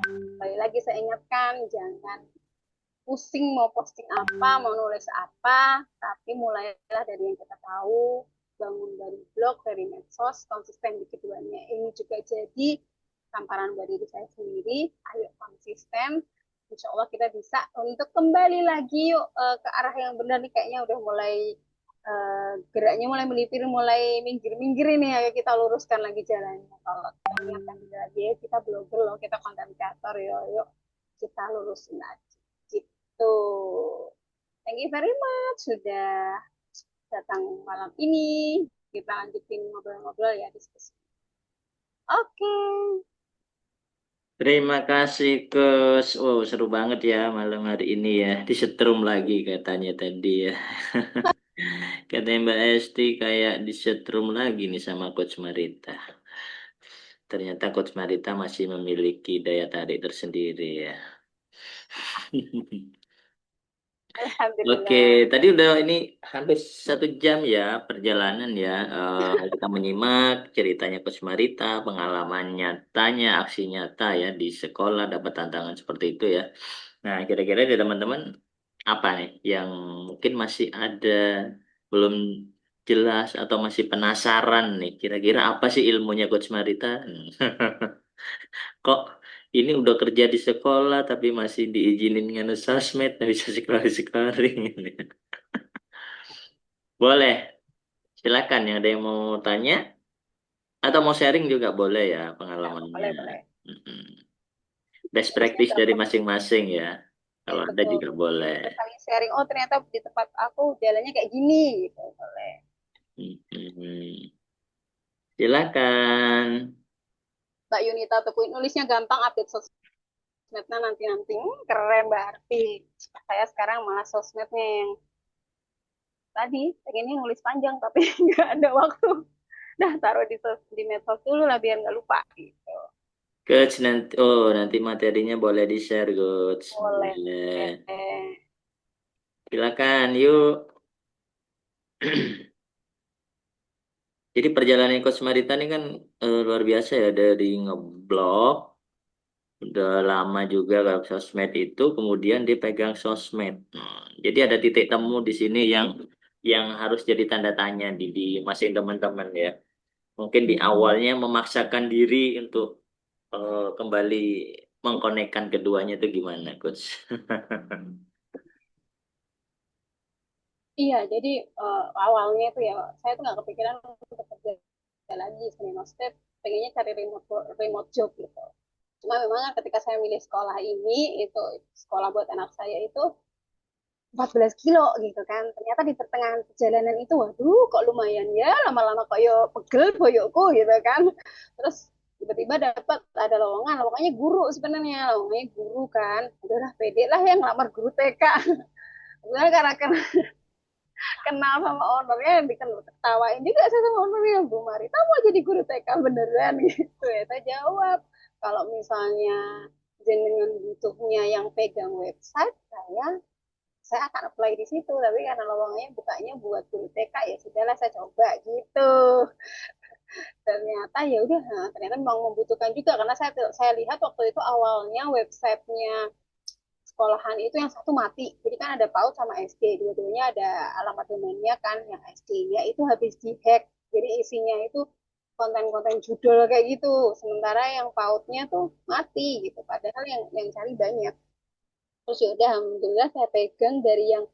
Kembali lagi saya ingatkan, jangan pusing mau posting apa, mau nulis apa, tapi mulailah dari yang kita tahu, bangun dari blog, dari medsos, konsisten di keduanya. Ini juga jadi tamparan buat diri saya sendiri. Ayo konsisten, insya Allah kita bisa untuk kembali lagi yuk ke arah yang benar nih. Kayaknya udah mulai geraknya mulai melipir, mulai minggir-minggir ini ya, kita luruskan lagi jalannya. Kalau ternyata lagi kita blogger loh, kita konten kreator, yuk kita lurusin lagi. Gitu. Thank you very much sudah datang malam ini. Kita lanjutin ngobrol-ngobrol ya, diskusi. Oke. Terima kasih Coach. Wow, seru banget ya malam hari ini ya. Disetrum lagi katanya tadi ya. Katanya Mbak Esti kayak disetrum lagi nih sama Coach Marita. Ternyata Coach Marita masih memiliki daya tarik tersendiri ya. Oke, Alhamdulillah. tadi udah ini hampir 1 jam ya perjalanan ya. Kita menyimak ceritanya Coach Marita, pengalaman nyatanya, aksi nyata ya di sekolah dapat tantangan seperti itu ya. Nah, kira-kira dari teman-teman apa nih yang mungkin masih ada belum jelas atau masih penasaran nih? Kira-kira apa sih ilmunya Coach Marita? Kok ini udah kerja di sekolah tapi masih diizinin nge sosmed, nggak bisa scrolling. Boleh, silakan yang ada yang mau tanya atau mau sharing juga boleh ya Ya, pengalamannya. boleh, boleh. Mm-mm. best Jadi saya practice dari dapat, masing-masing ya. ya Kalau ada betul. juga boleh. Kita saling sharing, oh ternyata di tempat aku jalannya kayak gini gitu. Boleh. Hmm. Silakan. Mbak Yunita tuh nulisnya gampang, update sosmednya nanti-nanti. Keren Mbak Arti. Saya sekarang malah sosmednya yang tadi pengennya nulis panjang tapi nggak ada waktu. Dah taruh di medsos dulu lah biar nggak lupa gitu. Coach nanti, oh nanti materinya boleh di-share, Coach. Boleh. Boleh. Silakan, yuk. Jadi perjalanan Coach Marita ini kan luar biasa ya, dari ngeblog, udah lama juga kalau sosmed itu, kemudian dia pegang sosmed. Jadi ada titik temu di sini yang harus jadi tanda tanya di masing teman-teman ya. Mungkin di awalnya memaksakan diri untuk kembali mengkonekkan keduanya itu gimana, Coach? Iya, jadi awalnya itu ya saya tuh nggak kepikiran untuk kerja lagi sebenarnya. Maksudnya pengennya cari remote remote job gitu. Cuma memang kan ketika saya milih sekolah ini, itu sekolah buat anak saya itu 14 kilo gitu kan. Ternyata di pertengahan perjalanan itu, waduh kok lumayan ya, lama-lama kayak pegel boyokku gitu kan. Terus tiba-tiba dapat ada lowongan, lowongannya guru sebenarnya, lowongannya guru kan. Udahlah pede lah yang lamar guru TK. Udah karena kenal sama ownernya yang diketawain juga saya sama ownernya, Bu Marita mau jadi guru TK beneran gitu ya. Saya jawab, kalau misalnya jenengan butuhnya yang pegang website, saya akan apply di situ, tapi karena lowongannya bukanya buat guru TK ya sudahlah saya coba gitu. Ternyata ya udah, nah, ternyata memang membutuhkan juga karena saya lihat waktu itu awalnya websitenya sekolahan itu yang satu mati, jadi kan ada PAUD sama SD, dua-duanya ada alamat domainnya kan, yang SD-nya itu habis dihack, jadi isinya itu konten-konten judul kayak gitu, sementara yang PAUD-nya tuh mati gitu, padahal yang cari banyak. Terus ya udah alhamdulillah saya pegang dari yang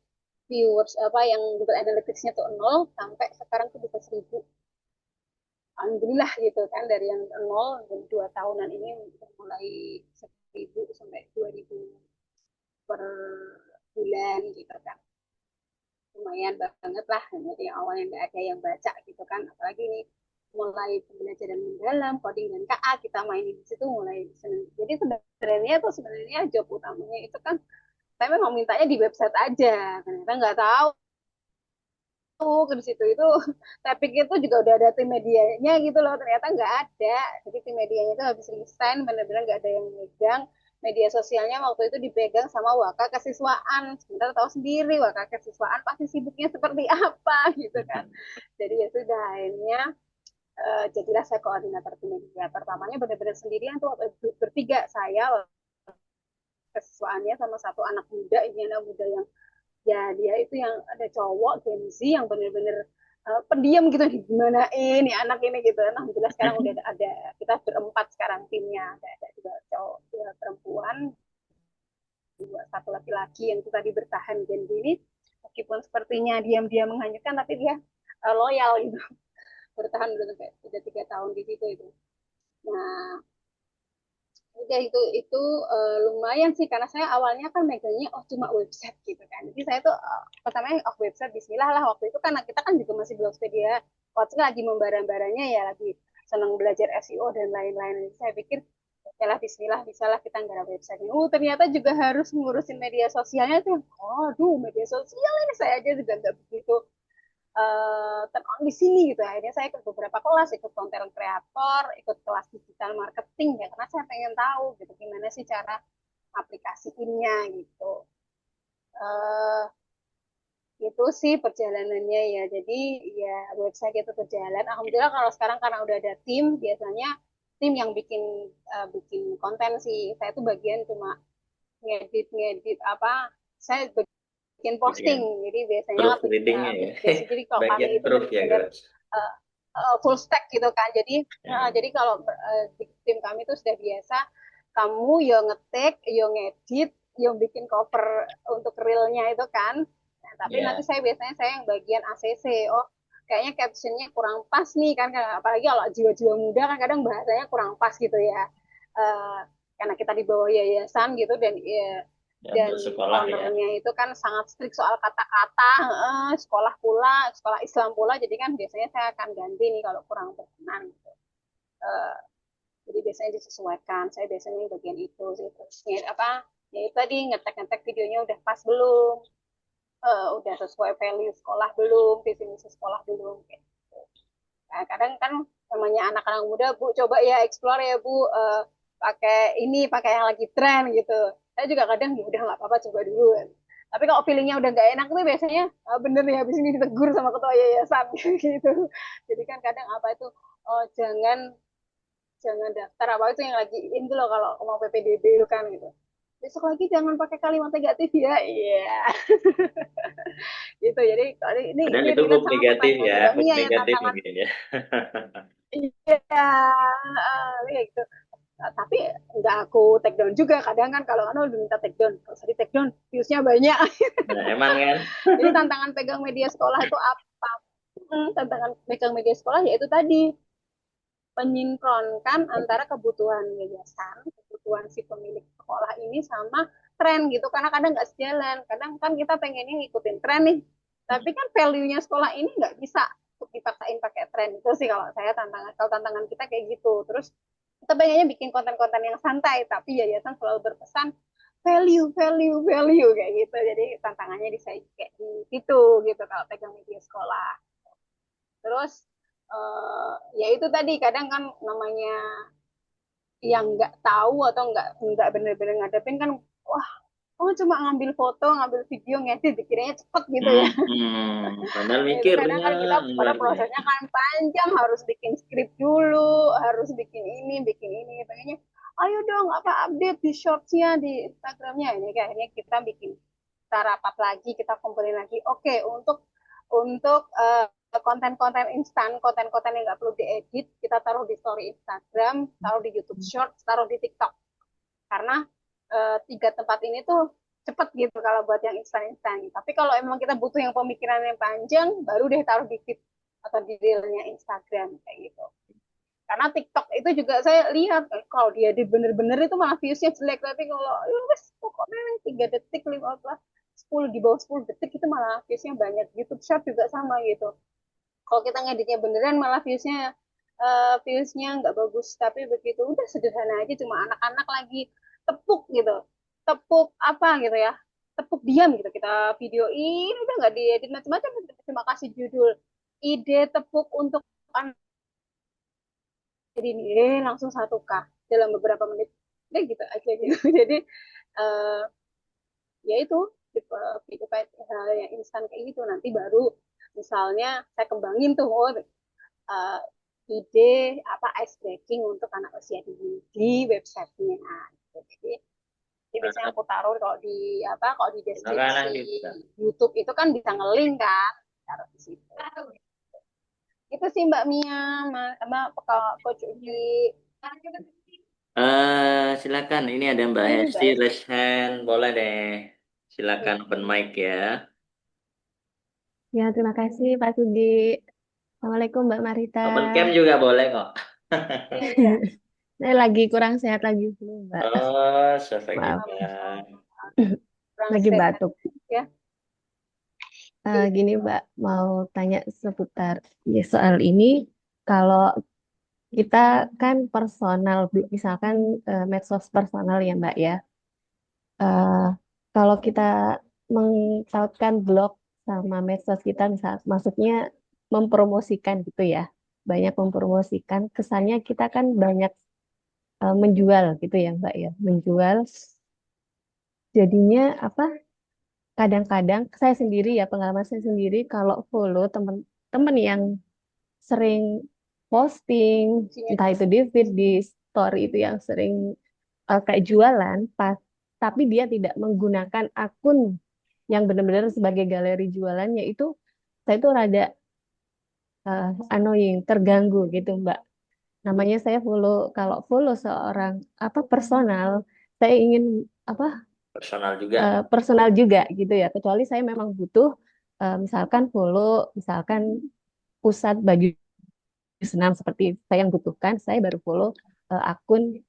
viewers apa yang Google Analytics-nya tuh nol sampai sekarang tuh bisa 1.000. Alhamdulillah gitu kan, dari yang nol dan 2 tahunan ini mulai 1.000 sampai 2.000 per bulan gitu kan. Lumayan banget lah, jadi awalnya nggak ada yang baca gitu kan, apalagi ini mulai pembelajaran mendalam coding dan KA kita mainin di situ mulai seneng. Jadi sebenarnya job utamanya itu kan saya memang mintanya di website aja, ternyata nggak tahu di situ itu saya pikir itu juga udah ada tim medianya gitu loh, ternyata nggak ada. Jadi tim medianya itu habis resign, benar-benar nggak ada yang megang. Media sosialnya waktu itu dipegang sama Waka Kesiswaan, sebentar tahu sendiri Waka Kesiswaan pasti sibuknya seperti apa gitu kan. Jadi ya sudah akhirnya jadilah saya koordinator tim media. Pertamanya benar-benar sendirian tuh, bertiga, saya kesiswaannya sama satu anak muda, ini anak muda yang ya dia itu yang ada cowok Gen Z yang bener-bener pendiam gitu, gimana ini anak ini gitu. Nah, alhamdulillah sekarang udah ada kita berempat sekarang timnya, ada dua cowok, dua perempuan, satu laki-laki yang tadi bertahan Gen Z ini, meskipun sepertinya diam-diam menghanyutkan tapi dia loyal gitu, bertahan udah 3 tahun di situ itu. Nah, udah itu lumayan sih karena saya awalnya kan megangnya oh cuma website gitu kan, jadi saya tuh pertamanya oh website Bismillah lah, waktu itu kan kita kan juga masih Blogspdia, waktu itu lagi membara-baranya ya, lagi senang belajar SEO dan lain-lain, jadi saya pikir ya lah Bismillah bisa lah kita nggarap website ini. Ternyata juga harus ngurusin media sosialnya tuh, oh duh media sosial ini saya aja juga nggak begitu turn on di sini gitu. Akhirnya saya ikut beberapa kelas, ikut konten kreator, ikut kelas digital marketing ya, karena saya pengen tahu gitu gimana sih cara aplikasiinnya gitu. Uh, itu sih perjalanannya ya. Jadi ya website itu berjalan. Alhamdulillah kalau sekarang karena udah ada tim, biasanya tim yang bikin konten sih. Saya tuh bagian cuma ngedit ngedit apa. Saya bikin posting. Bagian Jadi biasanya proofreadingnya ya. jadi kalau kami Bagian itu proof ya, benar-benar Coach. uh, full stack gitu kan. Ya. Jadi kalau di tim kami itu sudah biasa, kamu yo ngetik, yo ngedit, yo bikin cover untuk reelnya itu kan. Nah, tapi nanti Ya. saya yang bagian ACC. Oh, kayaknya captionnya kurang pas nih kan, apalagi kalau jiwa-jiwa muda kan kadang bahasanya kurang pas gitu ya. karena kita di bawah yayasan gitu dan Ya, dan untuk sekolah ya. ownernya itu kan sangat strict soal kata-kata, sekolah pula, sekolah Islam pula, jadi kan biasanya saya akan ganti nih kalau kurang berkenan gitu. Eh, jadi biasanya disesuaikan, saya biasanya bagian itu sih. Terus apa, ya itu tadi ngetek-ngetek videonya udah pas belum, udah sesuai value sekolah belum, visi misi sekolah belum, kayak gitu. Nah, kadang kan namanya anak-anak muda, Bu, coba ya explore ya Bu, pakai ini, pakai yang lagi tren gitu. Saya juga kadang ya udah nggak apa-apa coba dulu. Tapi kalau feelingnya udah nggak enak tuh biasanya bener nih habis ini ditegur sama ketua yayasan gitu. Jadi kan kadang apa itu, oh, jangan jangan daftar apa itu yang lagi in tuh loh kalau mau PPDB itu kan gitu. Besok lagi jangan pakai kalimat negatif ya. Iya. Yeah. Gitu. Jadi ini Padahal itu relate hook sama negatif pertanyaan ya, Mbak hook Mia yang negatif tantangan. mungkin ya. Iya, kayak gitu. Nah, tapi nggak aku take down juga. Kadang kan kalau anu diminta take down, kalau saya di take down, viewsnya banyak. Nah, emang kan? Jadi tantangan pegang media sekolah itu apa? Tantangan pegang media sekolah yaitu tadi menyinkronkan antara kebutuhan yayasan, kebutuhan si pemilik sekolah ini sama tren gitu. Karena kadang nggak sejalan. Kadang kan kita pengennya ngikutin tren nih, tapi kan value-nya sekolah ini nggak bisa untuk dipaksain pakai tren. Itu sih kalau saya tantangan. Kalau tantangan kita kayak gitu. Terus kita pengennya bikin konten-konten yang santai, tapi yayasan selalu berpesan value, value, value kayak gitu. Jadi tantangannya di kayak di situ gitu kalau pegang media sekolah. Terus ya itu tadi kadang kan namanya yang nggak tahu atau nggak bener-bener ngadepin kan, wah, oh cuma ngambil foto, ngambil video, ngedit, dikiranya cepet gitu ya. Padahal Itu kadang mikirnya kan kita pada luar prosesnya biasa. kan panjang, harus bikin skrip dulu, harus bikin ini, pengennya ayo dong apa update di shortsnya di Instagramnya. Ini kayaknya kita bikin, kita rapat lagi, kita kumpulin lagi. Oke, untuk konten-konten instan, konten-konten yang nggak perlu diedit, kita taruh di story Instagram, taruh di YouTube Shorts, taruh di TikTok. Karena tiga tempat ini tuh cepet gitu kalau buat yang instan-instan. Tapi kalau emang kita butuh yang pemikiran yang panjang, baru deh taruh di feed atau di reelnya Instagram kayak gitu. Karena TikTok itu juga saya lihat kalau dia di bener-bener itu malah viewsnya jelek, tapi kalau ya wes pokoknya 3 detik 15 10 di bawah 10 detik itu malah viewsnya banyak. YouTube Short juga sama gitu. Kalau kita ngeditnya beneran malah viewsnya nggak bagus. Tapi begitu udah sederhana aja, cuma anak-anak lagi tepuk gitu, tepuk apa gitu ya, tepuk diam gitu, kita videoin udah nggak diedit macam-macam, cuma kasih judul ide tepuk untuk anak, jadi ini langsung 1K dalam beberapa menit, deh gitu aja gitu. Jadi uh, ya itu tipe tipe hal yang instan kayak gitu, nanti baru misalnya saya kembangin tuh, oh, ide apa ice breaking untuk anak usia dini di websitenya. Jadi, jadi biasanya aku taruh kalau di apa, kalau di Makanan deskripsi kita. YouTube itu kan bisa ngelink kan, taruh di situ. Itu sih Mbak Mia, Mbak Coach Uci. Silakan. Ini ada Mbak Ini Hesti, Mbak Hesti. raise hand. Boleh deh. Silakan open mic ya. Ya, terima kasih Pak Sudi. Assalamualaikum Mbak Marita. Open cam juga boleh kok. Iya. Saya lagi kurang sehat lagi flu, Mbak. Oh, Sofek Maaf, juga. Kurang lagi sehat batuk. ya. Gini Mbak, mau tanya seputar ya, soal ini. Kalau kita kan personal, misalkan medsos personal ya Mbak ya. Eh, Kalau kita mengtautkan blog sama medsos kita, misal, maksudnya mempromosikan gitu ya. Banyak mempromosikan, kesannya kita kan banyak menjual gitu ya Mbak ya, menjual. Jadinya apa? Kadang-kadang saya sendiri ya, pengalaman saya sendiri kalau follow teman-teman yang sering posting, entah itu di feed, di story itu yang sering kayak jualan, tapi dia tidak menggunakan akun yang benar-benar sebagai galeri jualannya, itu saya tuh rada annoying, terganggu gitu Mbak. Namanya saya follow, kalau follow seorang apa personal, saya ingin apa Personal juga. personal juga gitu ya. Kecuali saya memang butuh misalkan follow, misalkan pusat baju senam seperti saya yang butuhkan, saya baru follow akun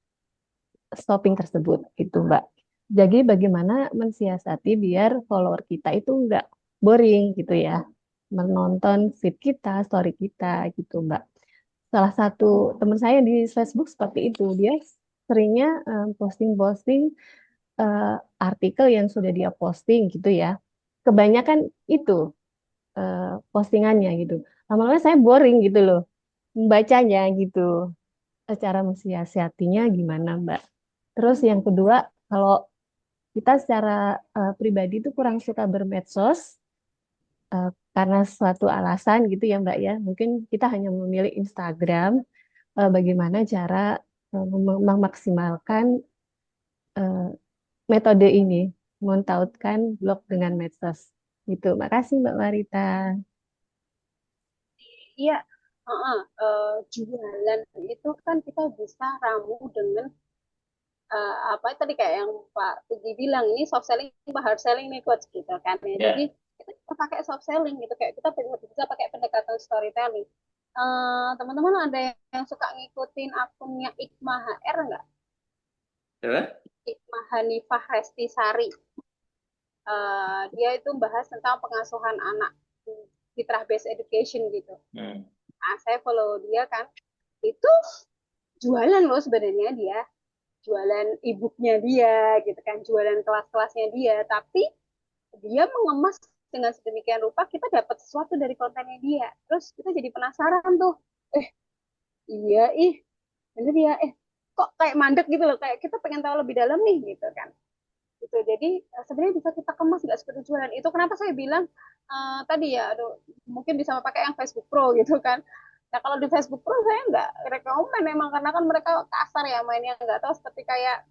stopping tersebut gitu Mbak. Jadi bagaimana mensiasati biar follower kita itu nggak boring gitu ya, menonton feed kita, story kita gitu Mbak. Salah satu teman saya di Facebook seperti itu, dia seringnya posting-posting artikel yang sudah dia posting gitu ya. Kebanyakan itu postingannya gitu. Lama-lama saya boring gitu loh membacanya gitu. Cara mensiasatinya gimana Mbak? Terus yang kedua, kalau kita secara pribadi itu kurang suka bermedsos karena suatu alasan gitu ya Mbak ya. Mungkin kita hanya memilih Instagram. Bagaimana cara memaksimalkan eh, metode ini, mentautkan blog dengan medsos. Gitu. Makasih Mbak Marita. Iya, jualan itu kan kita bisa ramu dengan apa tadi kayak yang Pak Tugi bilang ini soft selling apa hard selling nih coach gitu kan ya. Jadi Ya. kita bisa pakai soft selling gitu kayak kita bisa pakai pendekatan storytelling. Teman-teman ada yang suka ngikutin akunnya Ikma HR nggak? Coba? Ikma Hanifah Restisari. Dia itu bahas tentang pengasuhan anak, fitrah based education gitu. Hmm. Nah, saya follow dia kan. Itu jualan loh sebenarnya dia, jualan e-booknya dia gitu kan, jualan kelas-kelasnya dia, tapi dia mengemas dengan sedemikian rupa kita dapat sesuatu dari kontennya dia, terus kita jadi penasaran tuh, eh iya bener ya, kok kayak mandek gitu loh, kayak kita pengen tahu lebih dalam nih gitu kan, gitu. Jadi sebenarnya bisa kita kemas nggak seperti jualan. Itu kenapa saya bilang tadi ya, aduh, mungkin bisa pakai yang Facebook Pro gitu kan. Nah kalau di Facebook Pro saya nggak rekomen memang, karena kan mereka kasar ya mainnya, nggak tahu, seperti kayak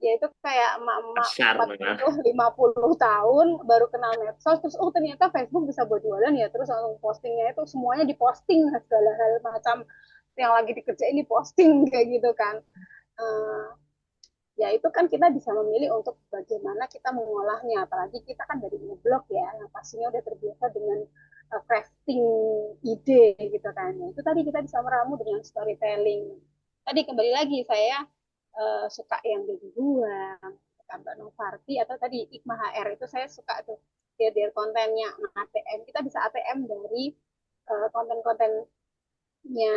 ya itu kayak emak-emak Pasar empat memang. puluh 50 tahun baru kenal medsos, terus oh ternyata Facebook bisa buat jualan ya, terus langsung postingnya itu semuanya diposting, segala hal macam yang lagi dikerjain diposting kayak gitu kan. Eh, Ya itu kan kita bisa memilih untuk bagaimana kita mengolahnya, apalagi kita kan dari ngeblog ya yang pastinya udah terbiasa dengan crafting ide gitu kan ya. Itu tadi kita bisa meramu dengan storytelling. Tadi kembali lagi saya suka yang dari dua Mbak Novarti atau tadi Ikma HR, itu saya suka tuh dia kontennya ATM, kita bisa ATM dari konten-kontennya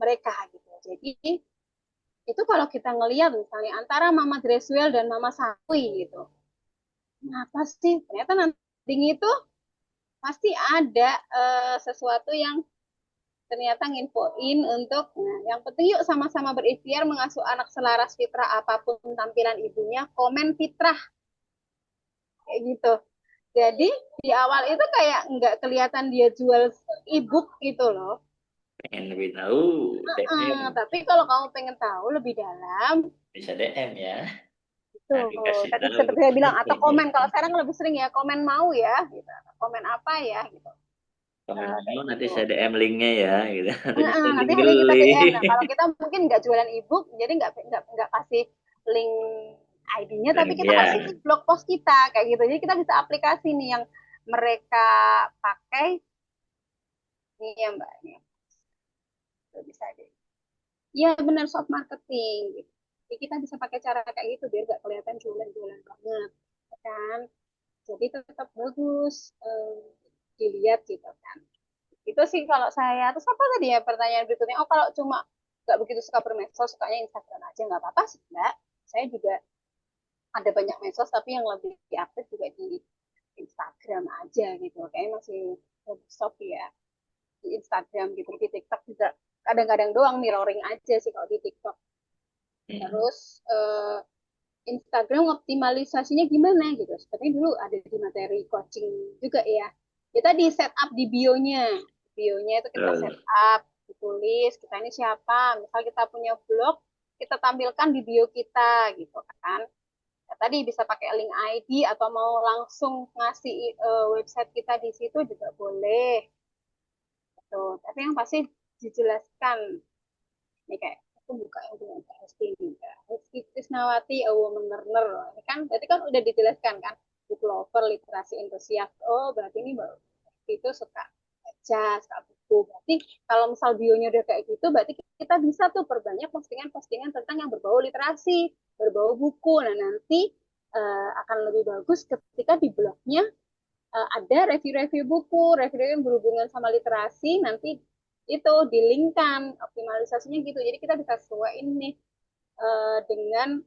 mereka gitu. Jadi itu kalau kita ngelihat misalnya antara Mama Dreswell dan Mama Sakwi gitu, apa sih ternyata nanti itu pasti ada sesuatu yang ternyata nginfoin untuk, nah, yang penting yuk sama-sama berikhtiar mengasuh anak selaras fitrah apapun tampilan ibunya, komen fitrah kayak gitu. Jadi di awal itu kayak nggak kelihatan dia jual e-book gitu loh. Pengen lebih tahu, DM. Tapi kalau kamu pengen tahu lebih dalam, Bisa DM ya. tuh, Nanti kasih tadi tahu. seperti saya bilang, atau komen, kalau sekarang lebih sering ya komen mau ya, gitu. Komen apa ya, gitu. Komen Kayak mau, nanti gitu. saya DM linknya ya. Gitu. Nanti Nanti link hari kita beli. DM. Nah, kalau kita mungkin nggak jualan ebook, jadi nggak kasih link ID-nya, tapi kita kasih Ya. link blog post kita, kayak gitu. Jadi kita bisa aplikasi nih yang mereka pakai, nih ya Mbak. Nih, bisa deh. Iya benar, soft marketing. Gitu. Jadi kita bisa pakai cara kayak gitu biar nggak kelihatan jualan-jualan banget, ya kan? Jadi tetap bagus dilihat gitu kan. Itu sih kalau saya. Terus apa tadi ya pertanyaan berikutnya? Oh kalau cuma nggak begitu suka bermedsos, sukanya Instagram aja, nggak apa-apa sih Mbak. Saya juga ada banyak medsos, tapi yang lebih aktif juga di Instagram aja gitu. Kayaknya masih lebih soft ya di Instagram gitu. Di TikTok juga kadang-kadang doang mirroring aja sih kalau di TikTok. Hmm. Terus Instagram optimalisasinya gimana gitu. Seperti dulu ada di materi coaching juga ya. Kita di setup di bio-nya. Bio-nya itu kita Betul. setup, ditulis kita ini siapa. Misal kita punya blog, kita tampilkan di bio kita gitu kan. Ya, tadi bisa pakai link ID atau mau langsung ngasih website kita di situ juga boleh. Gitu. Tapi yang pasti dijelaskan. Ini kayak aku buka yang punya Hesti nih. Hesti Krisnawati, A Woman Learner. Ini kan berarti kan udah dijelaskan kan. Book lover, literasi entusias. Oh berarti ini baru itu suka baca, suka buku gitu. Berarti kalau misal bionya udah kayak gitu, berarti kita bisa tuh perbanyak postingan-postingan tentang yang berbau literasi, berbau buku. Nah, nanti akan lebih bagus ketika di blognya ada review-review buku, review yang berhubungan sama literasi, nanti itu dilingkan optimalisasinya gitu. Jadi kita bisa sesuaiin nih dengan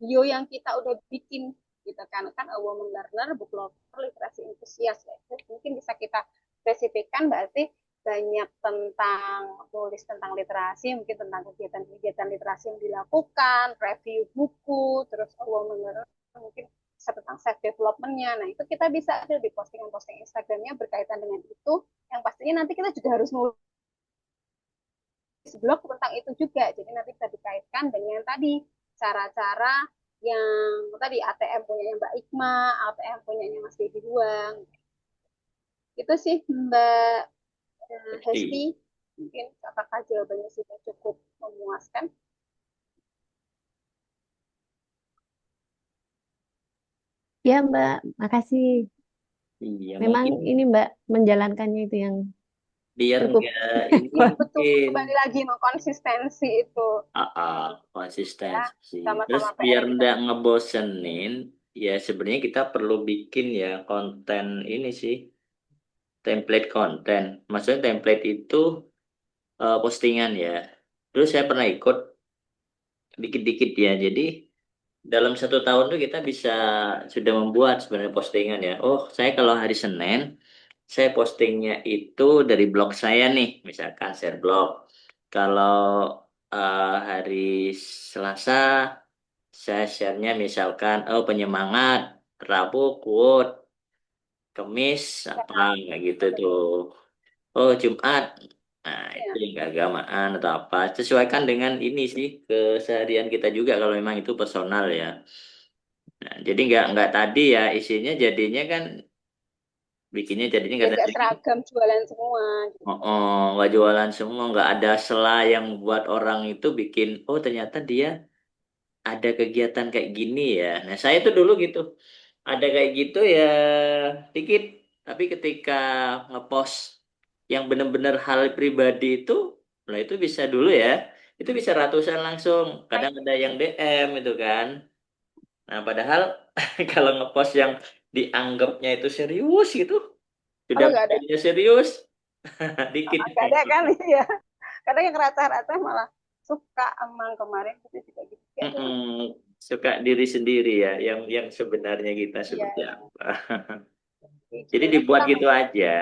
bio yang kita udah bikin gitu kan a woman learner, book lover, literasi entusias ya. Jadi mungkin bisa kita spesifikkan berarti banyak tentang tulis tentang literasi, mungkin tentang kegiatan-kegiatan literasi yang dilakukan, review buku, terus a woman learner mungkin bisa tentang self developmentnya. Nah itu kita bisa ada di postingan-postingan Instagramnya berkaitan dengan itu. Yang pastinya nanti kita juga harus nulis blog tentang itu juga. Jadi nanti bisa dikaitkan dengan tadi cara-cara yang tadi ATM punya Mbak Ikma, ATM punya Mas Dedi Huang. Itu sih Mbak Hesti. Jadi, Mungkin apakah jawabannya sudah cukup memuaskan? Ya, Mbak, makasih. iya Memang mungkin ini Mbak menjalankannya itu yang biar cukup. enggak ini Iya betul, mungkin kembali lagi no konsistensi itu ya, konsistensi. Terus sama-sama biar PR kita. enggak ngebosenin, ya sebenarnya kita perlu bikin ya konten ini sih, template konten. Maksudnya template itu postingan ya. Terus saya pernah ikut dikit-dikit ya. Jadi dalam 1 tahun tuh kita bisa sudah membuat sebenarnya postingan ya. Oh, saya kalau hari Senin, saya postingnya itu dari blog saya nih, misalkan share blog. Kalau hari Selasa, saya share-nya misalkan, oh penyemangat, Rabu quote, Kamis Ya, apa, kayak gitu tuh. Oh, Jumat. Nah, itu ya. yang keagamaan atau apa. Sesuaikan dengan ini sih, keseharian kita juga kalau memang itu personal ya. Nah, jadi nggak tadi ya isinya jadinya kan bikinnya jadinya Ya nggak katanya seragam jualan semua oh, gitu. oh, nggak jualan semua, nggak ada sela yang buat orang itu bikin, oh ternyata dia ada kegiatan kayak gini ya. Nah, saya tuh dulu gitu, ada kayak gitu ya dikit, tapi ketika ngepost yang benar-benar hal pribadi itu, lah itu bisa dulu ya, itu bisa ratusan langsung, Nah, kadang ada yang DM itu kan. Nah, padahal kalau ngepost yang dianggapnya itu serius gitu, sudah kalau nggak ada, menjadinya serius, dikit nggak yang ada kan gitu. ya. Kadang yang receh-receh malah suka emang kemarin itu juga gitu. Ya, tuh. Mm-mm. Suka diri sendiri ya, yang sebenarnya kita Iya, seperti iya. apa. Jadi Jadi gimana dibuat kita gitu aja.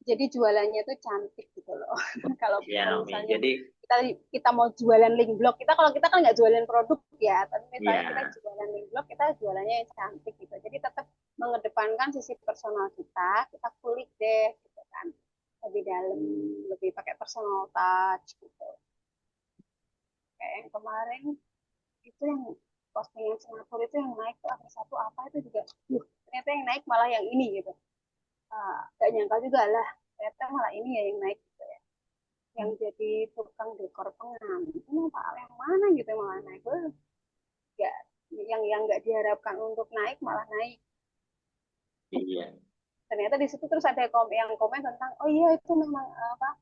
jadi jualannya tuh cantik gitu loh. Kalau Ya, Amin. misalnya Jadi, kita kita mau jualan link blog, kita kalau kita kan nggak jualan produk ya, tapi misalnya kita ya, jualan link blog, kita jualannya yang cantik gitu. Jadi tetap mengedepankan sisi personal kita kulik deh gitu kan. Lebih dalam, lebih pakai personal touch gitu. Kayak yang kemarin itu yang postingan Singapura itu yang naik tuh ada satu apa itu juga, ternyata yang naik malah yang ini gitu. Gak nyangka juga lah, ternyata malah ini ya yang naik gitu ya. Yang jadi tukang dekor pengamen itu pak yang mana gitu yang malah naik. Gak, yang nggak diharapkan untuk naik malah naik. iya. Ternyata di situ terus ada yang komen tentang oh iya itu memang apa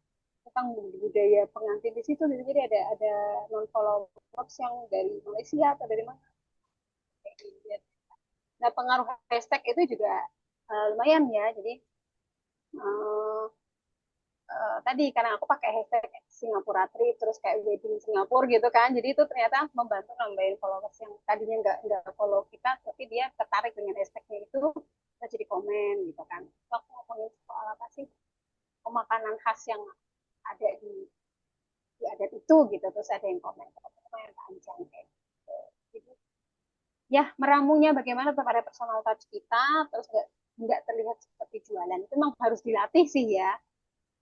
tentang budaya pengantin di situ. Jadi ada non followers yang dari Malaysia atau dari mana. Nah pengaruh hashtag itu juga lumayan ya. Jadi uh, tadi karena aku pakai hashtag Singapura Trip terus kayak wedding Singapura gitu kan, jadi itu ternyata membantu nambahin followers yang tadinya nggak follow kita tapi dia tertarik dengan hashtagnya itu, kita jadi komen gitu kan. So, aku ngomongin soal apa sih makanan khas yang ada di adat itu gitu, terus ada yang komen yang panjang kayak gitu. Jadi ya meramunya bagaimana tetap ada personal touch kita, terus nggak terlihat seperti jualan, itu memang harus dilatih sih ya.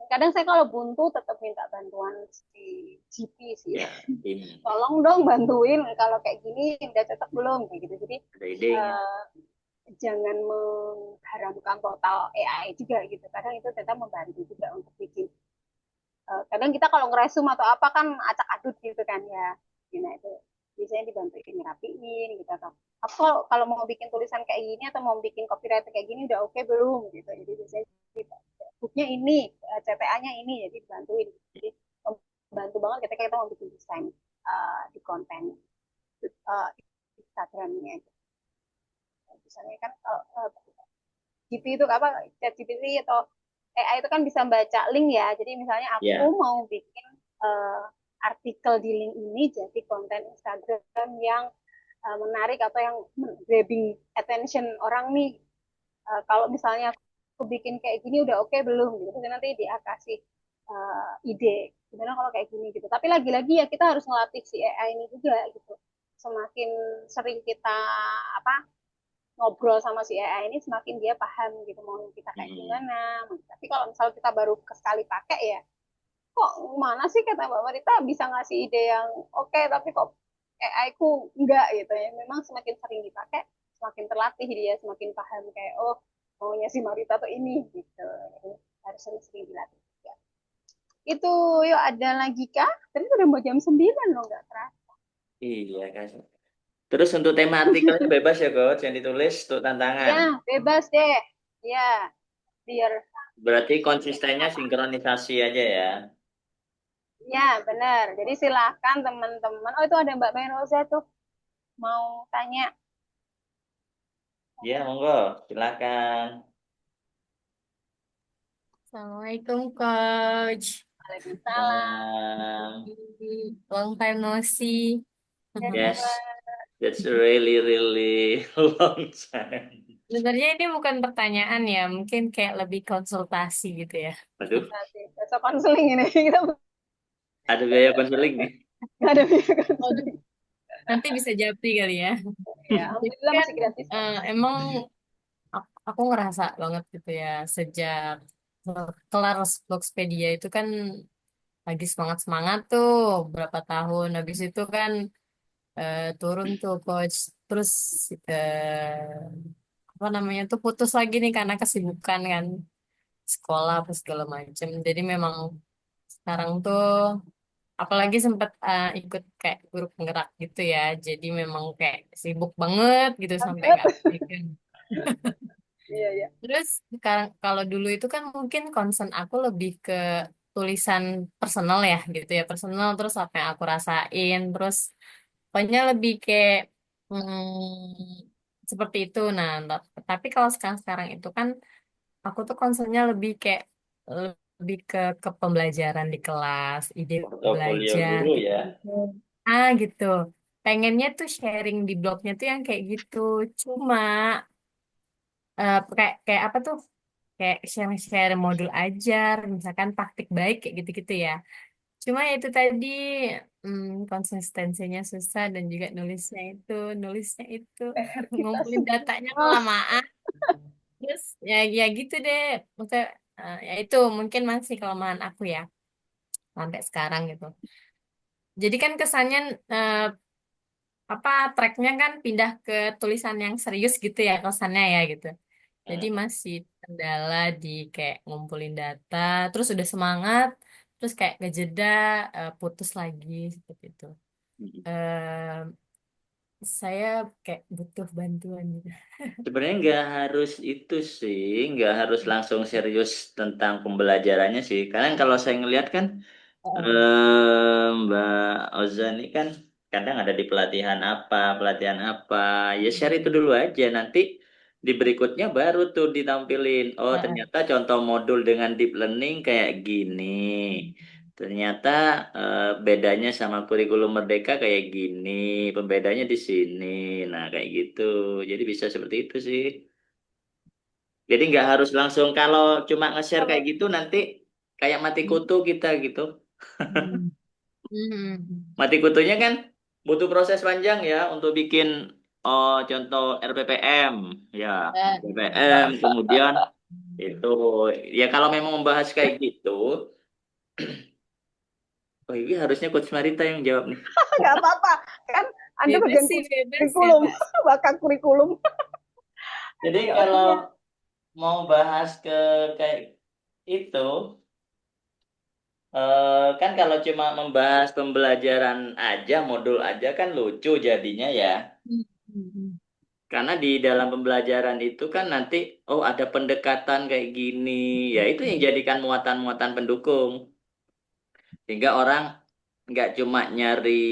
Kadang saya kalau buntu tetap minta bantuan si GP sih. Ya, ini Tolong dong bantuin kalau kayak gini udah cocok belum kayak gitu. Jadi ada idenya. eh, jangan mengharamkan total AI juga gitu. Kadang itu tetap membantu juga untuk bikin. Kadang kita kalau ngeresum atau apa kan acak adut gitu kan ya. Nah itu biasanya dibantuin ngerapiin gitu atau aku kalau mau bikin tulisan kayak gini atau mau bikin copyright kayak gini udah oke belum gitu. Jadi biasanya nya ini, CTA-nya ini, jadi bantuin. Jadi membantu banget ketika kita mau bikin desain di konten Instagramnya. Misalnya kan GP itu apa, ChatGPT atau AI itu kan bisa baca link ya. Jadi misalnya aku Ya. mau bikin artikel di link ini jadi konten Instagram yang menarik atau yang grabbing attention orang nih. Kalau misalnya aku bikin kayak gini udah oke belum gitu. Terus nanti dia kasih ide gimana kalau kayak gini gitu. Tapi lagi-lagi ya kita harus ngelatih si AI ini juga gitu. Semakin sering kita apa ngobrol sama si AI ini semakin dia paham gitu mau kita kayak Hmm. gimana. Tapi kalau misalnya kita baru sekali pakai ya kok mana sih kata Mbak Marita bisa ngasih ide yang oke tapi kok AI ku enggak gitu ya. Memang semakin sering dipakai semakin terlatih dia semakin paham kayak oh maunya si Marita tuh ini gitu. Jadi harus sering-sering dilatih juga. Itu yuk ada lagi kah? Tadi udah mau jam 9 loh nggak terasa. Iya kan. Terus untuk tema artikelnya bebas ya coach, yang ditulis untuk tantangan. Ya bebas deh. Ya biar Berarti biar konsistennya apa? sinkronisasi aja ya. Ya benar. Jadi silahkan teman-teman. Oh itu ada Mbak Meroza tuh mau tanya. Ya, monggo, silakan. Assalamualaikum Coach. Waalaikumsalam. Um, Long time no see. Ya dua. yes, that's a really really long time. Sebenarnya ini bukan pertanyaan ya, mungkin kayak lebih konsultasi gitu ya. Aduh, Nanti besok konseling ini kita ada biaya konseling nih. nggak ada biaya Waduh, konseling. nanti bisa japri kali ya. Ya, Jadi alhamdulillah kan masih gratis kok. emang aku ngerasa banget gitu ya, sejak kelar Blogspediya itu kan lagi semangat-semangat tuh berapa tahun. Habis itu kan turun tuh Coach. Terus apa namanya tuh putus lagi nih karena kesibukan kan sekolah apa segala macem. Jadi memang sekarang tuh apalagi sempat ikut kayak grup penggerak gitu ya. Jadi memang kayak sibuk banget gitu sampai Banget. nggak pegang. Iya, iya. Terus sekarang kalau dulu itu kan mungkin concern aku lebih ke tulisan personal ya gitu ya personal terus apa yang aku rasain terus pokoknya lebih kayak seperti itu. Nah, tapi kalau sekarang itu kan aku tuh concernnya lebih kayak lebih ke pembelajaran di kelas, ide Portofolio belajar guru gitu. ya. Gitu. Pengennya tuh sharing di blognya tuh yang kayak gitu. Cuma kayak kayak apa tuh? Kayak share-share modul ajar, misalkan praktik baik kayak gitu-gitu ya. Cuma ya itu tadi konsistensinya susah dan juga nulisnya itu Kita ngumpulin datanya semua. kelamaan. Terus ya gitu deh. Maksudnya ya itu mungkin masih kelemahan aku ya sampai sekarang gitu. Jadi kan kesannya eh, apa tracknya kan pindah ke tulisan yang serius gitu ya kesannya ya gitu. Jadi Hmm. masih kendala di kayak ngumpulin data, terus udah semangat, terus kayak gak jeda putus lagi seperti itu. Eh, saya kayak butuh bantuan gitu. Sebenarnya nggak harus itu sih, nggak harus langsung serius tentang pembelajarannya sih. Karena kalau saya ngelihat kan Mbak Oza ini kan kadang ada di pelatihan apa. Ya share itu dulu aja. Nanti di berikutnya baru tuh ditampilin. Oh ternyata contoh modul dengan deep learning kayak gini. Ternyata bedanya sama kurikulum Merdeka kayak gini. Pembedanya di sini. Nah kayak gitu. Jadi bisa seperti itu sih. Jadi nggak harus langsung kalau cuma nge-share kayak Kalau gitu nanti kayak mati kutu kita gitu. Hmm. Mati kutunya kan butuh proses panjang ya untuk bikin oh contoh RPPM ya RPPM kemudian itu ya kalau memang membahas kayak gitu oh ini harusnya Coach Marita yang jawab nih. nggak apa-apa kan Anda Bebas bagian sih, bebas ya, kurikulum, Pak. bakal kurikulum. Jadi Ya kalau udah. mau bahas ke kayak itu kan kalau cuma membahas pembelajaran aja modul aja kan lucu jadinya ya. Hmm. Karena di dalam pembelajaran itu kan nanti, oh ada pendekatan kayak gini, ya itu yang jadikan muatan-muatan pendukung. Sehingga orang nggak cuma nyari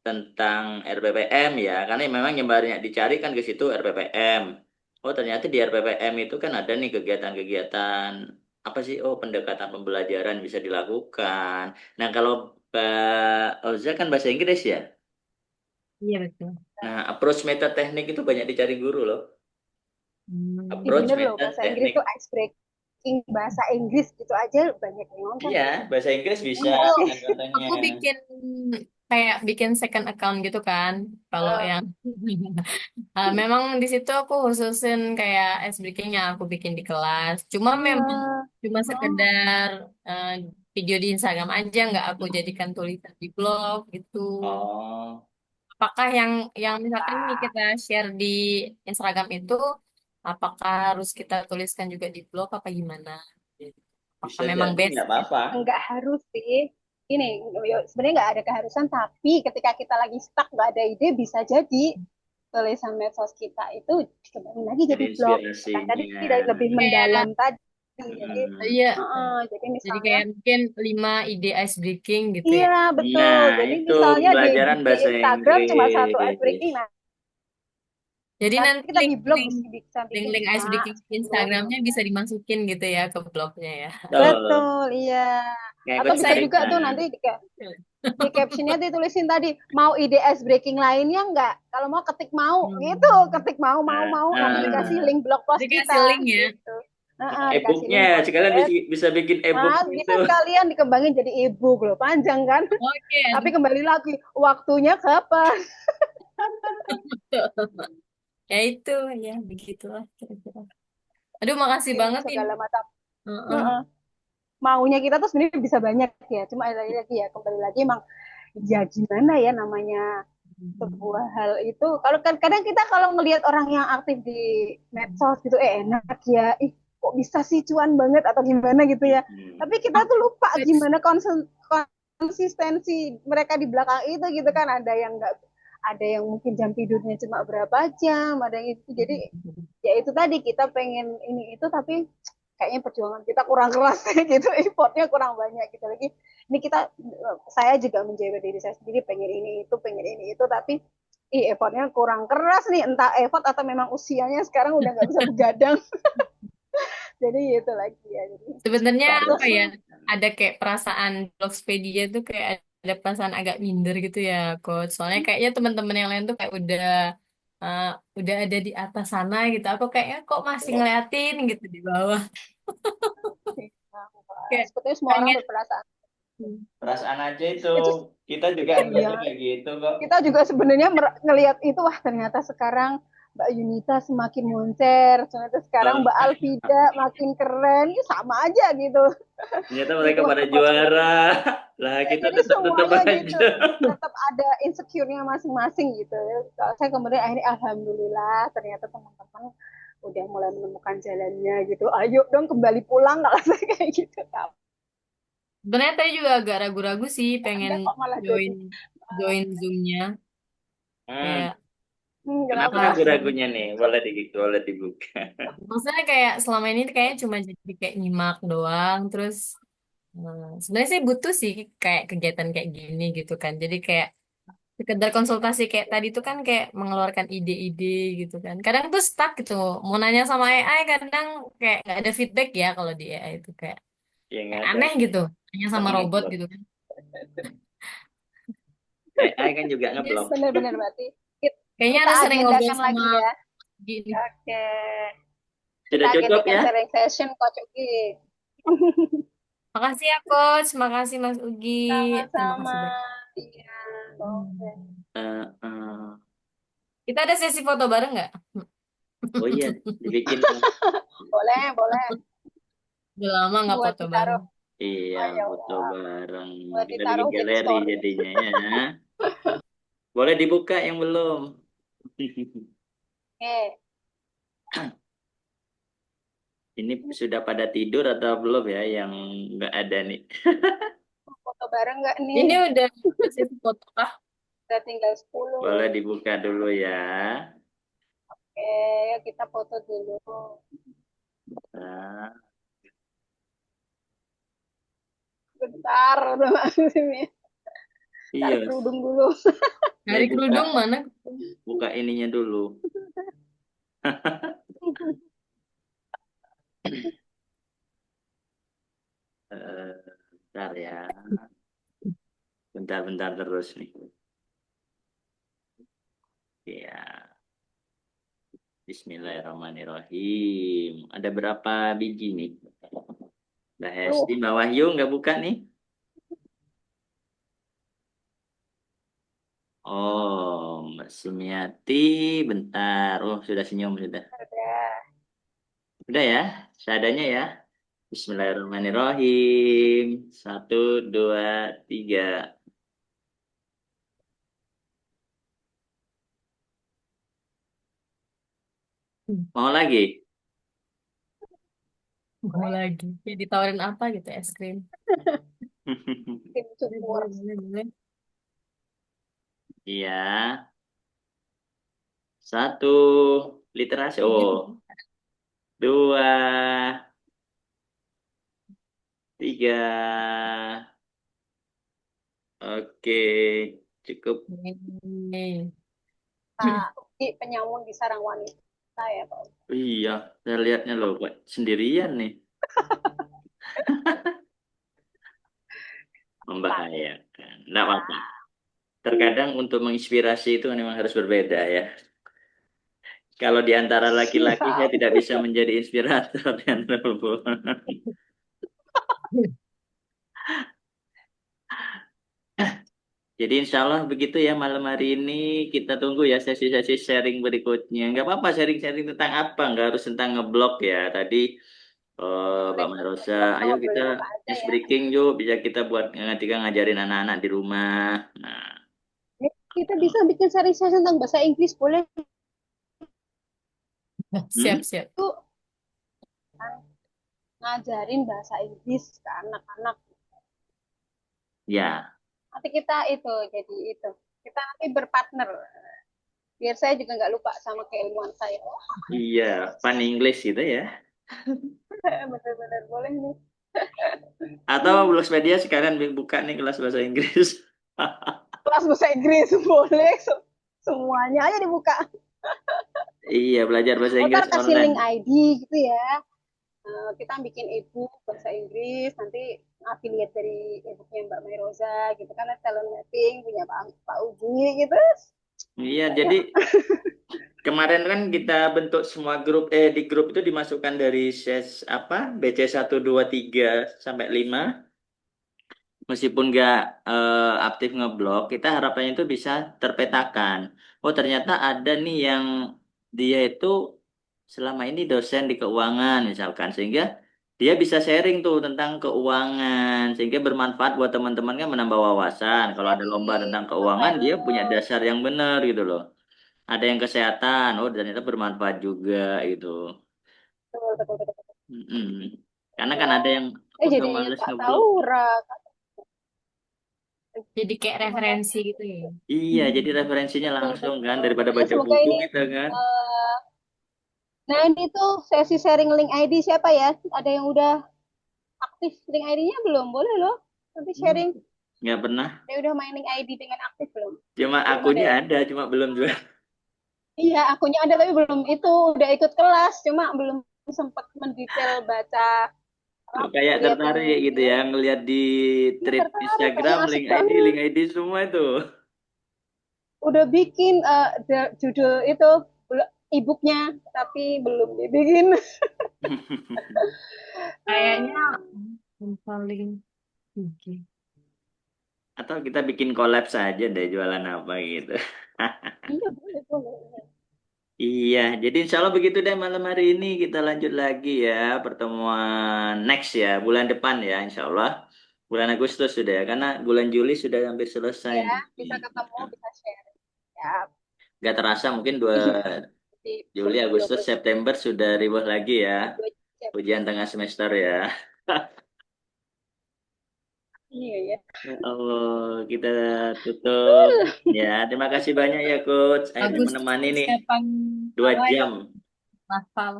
tentang RPPM ya, karena memang yang banyak dicari kan ke situ RPPM. Oh ternyata di RPPM itu kan ada nih kegiatan-kegiatan apa sih? Oh pendekatan pembelajaran bisa dilakukan. Nah kalau Mbak Oza kan bahasa Inggris ya. Iya betul. Nah approach method teknik itu banyak dicari guru loh. Ih, Approach bener loh, method bahasa Inggris teknik. tuh ice breaking, bahasa Inggris gitu aja banyak yang nonton. Iya bahasa Inggris Ya bisa nggak Aku sih? kan katanya. aku bikin kayak bikin second account gitu kan. Kalau Eh, yang memang di situ aku khususin kayak ice breakingnya aku bikin di kelas. Cuma memang iya. cuma Oh, sekedar eh, video di Instagram aja, nggak aku jadikan tulisan di blog gitu. Oh Apakah yang misalkan ini kita share di Instagram itu, apakah harus kita tuliskan juga di blog apa gimana? Apakah bisa memang jadi best? nggak apa-apa. nggak harus sih. Ini sebenarnya nggak ada keharusan, tapi ketika kita lagi stuck nggak ada ide, bisa jadi tulisan medsos kita itu dikembangin lagi Jadi jadi blog. Kan tadi inspirasinya. lebih Kayak mendalam tadi. Jadi, Hmm. iya, jadi jadi misalnya, kayak mungkin 5 ide ice breaking gitu ya. iya betul. Nah, Jadi itu misalnya pembelajaran di bahasa Instagram cuma satu ice Inggris. breaking, nah Jadi nanti nanti kita di blog link-link bisa bikin link-link ice 5, breaking 10 Instagramnya gitu. bisa dimasukin gitu ya ke blognya ya. Betul. Betul, iya. Atau Ngikut bisa Saya juga tarikan. tuh nanti di captionnya ditulisin tadi, mau ide ice breaking lainnya nggak? Kalau mau ketik mau gitu, hmm. ketik mau nanti dikasih Nah, link blog post Dikasih kita link ya. gitu. Dikasih e-booknya link sekalian podcast. bisa bikin e-book Nah, gitu. bisa sekalian dikembangin jadi ebook loh, panjang kan? Oke. Tapi kembali lagi, waktunya kapan? Ya itu ya begitulah kira-kira. Aduh makasih Bikin banget ini. segala macam. Heeh. Heeh. Maunya kita tuh sebenarnya bisa banyak ya, cuma lagi ya kembali lagi emang ya gimana ya namanya sebuah hal itu. Kalau kan kadang kita kalau ngelihat orang yang aktif di medsos gitu enak ya, ih kok bisa sih cuan banget atau gimana gitu ya, Hmm. tapi kita tuh lupa gimana konsistensi mereka di belakang itu gitu kan. Ada yang nggak, ada yang mungkin jam tidurnya cuma berapa jam, ada yang itu. Jadi ya itu tadi, kita pengen ini itu tapi kayaknya perjuangan kita kurang keras gitu, effortnya kurang banyak gitu lagi. Ini kita, saya juga menjaga diri saya sendiri, pengen ini itu, pengen ini itu, tapi effortnya kurang keras nih, entah effort atau memang usianya sekarang udah nggak bisa begadang. Jadi itu lagi ya, jadi Sebenarnya apa proses. ya? Ada kayak perasaan Blogspedia tuh kayak ada perasaan agak minder gitu ya, Coach. Soalnya kayaknya teman-teman yang lain tuh kayak uh, udah ada di atas sana gitu. Aku kayaknya kok masih ngeliatin gitu di bawah. Kayak Sebetulnya semua orang pengen. berperasaan Perasaan aja itu. itu. Kita juga Iya, ngeliatnya kayak gitu kok. kita juga sebenarnya ngelihat itu, wah ternyata sekarang Mbak Yunita semakin moncer, ternyata sekarang Mbak Alvida makin keren, ini sama aja gitu. Ternyata Gitu, mereka wah pada kok juara. Lah ya, kita jadi tetap-tetap semuanya gitu, aja. tetap ada insecure-nya masing-masing gitu. Kalau saya kemudian akhirnya alhamdulillah ternyata teman-teman udah mulai menemukan jalannya gitu. Ayo dong kembali pulang kalau saya kayak gitu. Sebenarnya tadi juga agak ragu-ragu sih pengen Anda kok malah jadi join join Zoom-nya. Hmm. Kayak Kenapa kenapa? ragu-ragunya nih? Boleh dibuka. maksudnya kayak selama ini kayaknya cuma jadi kayak nyimak doang, terus sebenarnya sih butuh sih kayak kegiatan kayak gini gitu kan. Jadi kayak sekedar konsultasi kayak tadi tuh kan kayak mengeluarkan ide-ide gitu kan. Kadang tuh stuck gitu. Mau nanya sama AI kadang kayak nggak ada feedback ya kalau di AI itu Ya nggak kayak ada. aneh gitu. Tanya sama Tapi robot ngeblok. gitu kan. AI kan juga Yes. ngeblok. Benar-benar berarti Kayaknya kita harus sering ngobrol agendakan sama lagi ya. gini. Oke, kita Sudah cukup agendakan ya? sharing session Coach Ugi. Makasih ya Coach, makasih Mas Ugi. Terima Sama-sama. kasih banyak. Iya, oke. Hmm. Eh, eh. Kita ada sesi foto bareng nggak? Oh iya, dibikin. Boleh, boleh. Udah lama nggak Buat foto bareng. ditaruh. Iya, Oh ya foto Allah. bareng. Buat Kita bikin ditaruh di galeri story. jadinya ya. Boleh dibuka yang belum. Oke. Ini sudah pada tidur atau belum ya yang nggak ada nih? Foto bareng nggak nih? Ini udah sesi foto kah? Udah tinggal 10. Boleh dibuka dulu ya. Oke, kita foto dulu. Nah, Bentar, udah masuk sini. Cari iya, kerudung dulu. saya Dari kerudung buka mana? buka ininya dulu. Eh, bentar ya, bentar-bentar terus nih. Ya, Bismillahirrahmanirrahim. Ada berapa biji nih? Mbak Hesti, Lu, Mbak Wahyu nggak buka nih? Oh, Mbak Sumiati, bentar. Oh, sudah senyum sudah. ada. Udah ya, seadanya ya. Bismillahirrahmanirrahim. Satu, dua, tiga. Mau lagi? Mau lagi. Ya, ditawarin apa gitu, es krim. Tim Boleh, cukur. boleh, boleh, boleh. Iya. Satu, literasi. Ini Oh, dua, tiga. Oke, cukup. Nih. Nah, Uki penyamun di sarang wanita ya, Pak. Iya, saya lihatnya loh, Pak. Sendirian nih. Membahayakan. Nggak apa-apa. Terkadang untuk menginspirasi itu memang harus berbeda ya. Kalau di antara laki-laki saya Siap. tidak bisa menjadi inspirator dan perempuan. Jadi insya Allah begitu ya malam hari ini kita tunggu ya sesi-sesi sharing berikutnya. Nggak apa-apa sharing-sharing tentang apa, nggak harus tentang ngeblok ya. Tadi Mbak Boleh, Marosa, kita ayo kita ngobrolin apa aja ice ya. breaking yuk, bisa kita buat ketika ngajarin anak-anak di rumah. Nah, Kita bisa bikin seri-seri tentang bahasa Inggris, boleh hmm? Siap, siap. tuh kan ngajarin bahasa Inggris ke anak-anak. Ya, Nanti kita itu jadi itu. Kita nanti berpartner. Biar saya juga nggak lupa sama keilmuan saya. iya, fun English gitu ya. Bener-bener boleh nih. Atau Blogospedia sekarang buka nih kelas bahasa Inggris. Kelas bahasa Inggris boleh. Semuanya aja dibuka. Iya, belajar bahasa Ntar Inggris kasih online. link ID gitu ya. Kita bikin ebook bahasa Inggris, nanti affiliate dari ebooknya Mbak Mairoza gitu kan, talent mapping punya Pak Uji gitu. Iya, Ayo. jadi kemarin kan kita bentuk semua grup, di grup itu dimasukkan dari ses apa BC 1, 2, 3 sampai 5. Meskipun nggak aktif ngeblok, kita harapannya itu bisa terpetakan. Oh, ternyata ada nih yang dia itu selama ini dosen di keuangan misalkan, sehingga dia bisa sharing tuh tentang keuangan, sehingga bermanfaat buat teman-teman kan menambah wawasan. Kalau ada lomba Sharing, tentang keuangan, dia punya betul, dasar yang benar gitu loh. Ada yang kesehatan, oh ternyata bermanfaat juga gitu. betul, betul, betul, betul. Mm-mm. Karena kan Ya. ada yang udah Jadi ingat males Kak ngeblok. Taura. Jadi kayak Terima referensi kasih. gitu ya. Iya, jadi referensinya Betul, langsung kan betul. daripada Ya, baca semoga buku ini gitu kan. eh, nah ini tuh sesi sharing link ID siapa ya? Ada yang udah aktif link ID-nya belum? Boleh loh. Nanti Hmm, sharing. nggak pernah. Dia udah main link ID dengan aktif belum? Cuma Belum ada akunnya ya? ada, cuma belum jual. Iya, akunnya ada tapi belum itu udah ikut kelas, cuma belum sempat mendetail baca Kayak lihat yang tertarik gitu ini. ya ngelihat di Ini thread tertarik Instagram, kayaknya asik link banget. ID semua itu. Udah bikin judul itu e-booknya tapi belum dibikin. Kayaknya yang paling tinggi. Atau kita bikin collab saja deh jualan apa gitu. Iya, boleh, boleh. Iya, jadi insya Allah begitu deh malam hari ini kita lanjut lagi ya pertemuan next ya bulan depan ya insya Allah bulan Agustus sudah ya karena bulan Juli sudah hampir selesai Ya, nih. bisa ketemu, bisa share. Ya, Gak terasa mungkin 2 di Juli, Agustus, 2020. September sudah ribuh lagi ya Dua jam. ujian tengah semester ya. Iya, ya. ya. Ya Allah, kita tutup. Ya, terima kasih banyak ya Coach. Akhirnya Bagus menemani nih persiapan 2 awal jam. hafal.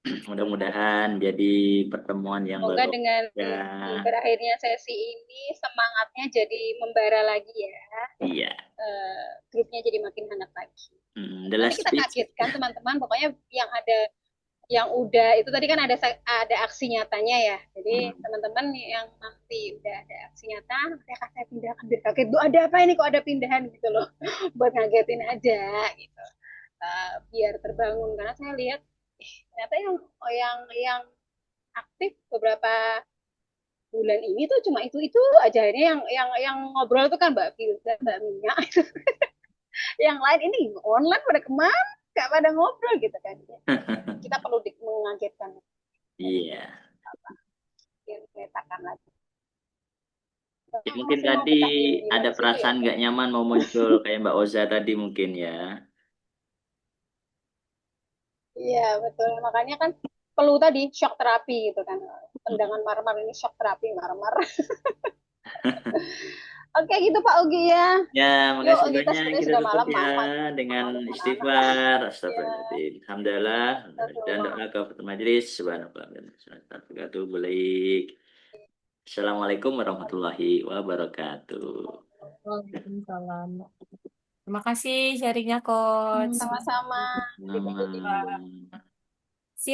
Mudah-mudahan jadi pertemuan yang Semoga dengan barokah. berakhirnya sesi ini semangatnya jadi membara lagi ya. Iya. Grupnya jadi makin hangat lagi. The Nanti last kita speech. kagetkan teman-teman. Pokoknya yang udah itu tadi kan ada aksi nyatanya ya. Jadi teman-teman yang nanti udah ada aksi nyata, nanti akan saya pindahkan biar kaget. Duh, ada apa ini kok ada pindahan gitu loh. Buat ngagetin aja gitu. Biar terbangun karena saya lihat ternyata yang aktif beberapa bulan ini tuh cuma itu aja. Ini yang ngobrol tuh kan Mbak Filda, Mbak Mia. Yang lain ini online pada kemana? Gak pada ngobrol gitu kan. Kita perlu mengagetkan. Iya. Biar kelihatan lagi. Ya, mungkin Masih mau tadi pecah di ada mana situ ya? perasaan nggak nyaman mau muncul kayak Mbak Oza tadi mungkin ya. Iya betul. Makanya kan perlu tadi shock terapi gitu kan. Tendangan marmar ini shock terapi marmar. Oke gitu Pak Ugi ya. Ya, Yuk makasih kita banyak. sebenarnya Kita sudah tutup malam ya maaf dengan sama anak-anak. istighfar. Ya, Astagfirullahaladzim. Alhamdulillah. Dan Astagfirullah. doa kepada majelis. Subhanallah. Wabarakatuh. Baik. Assalamualaikum warahmatullahi wabarakatuh. Waalaikumsalam. Terima kasih sharingnya, Coach. Sama-sama. Nama.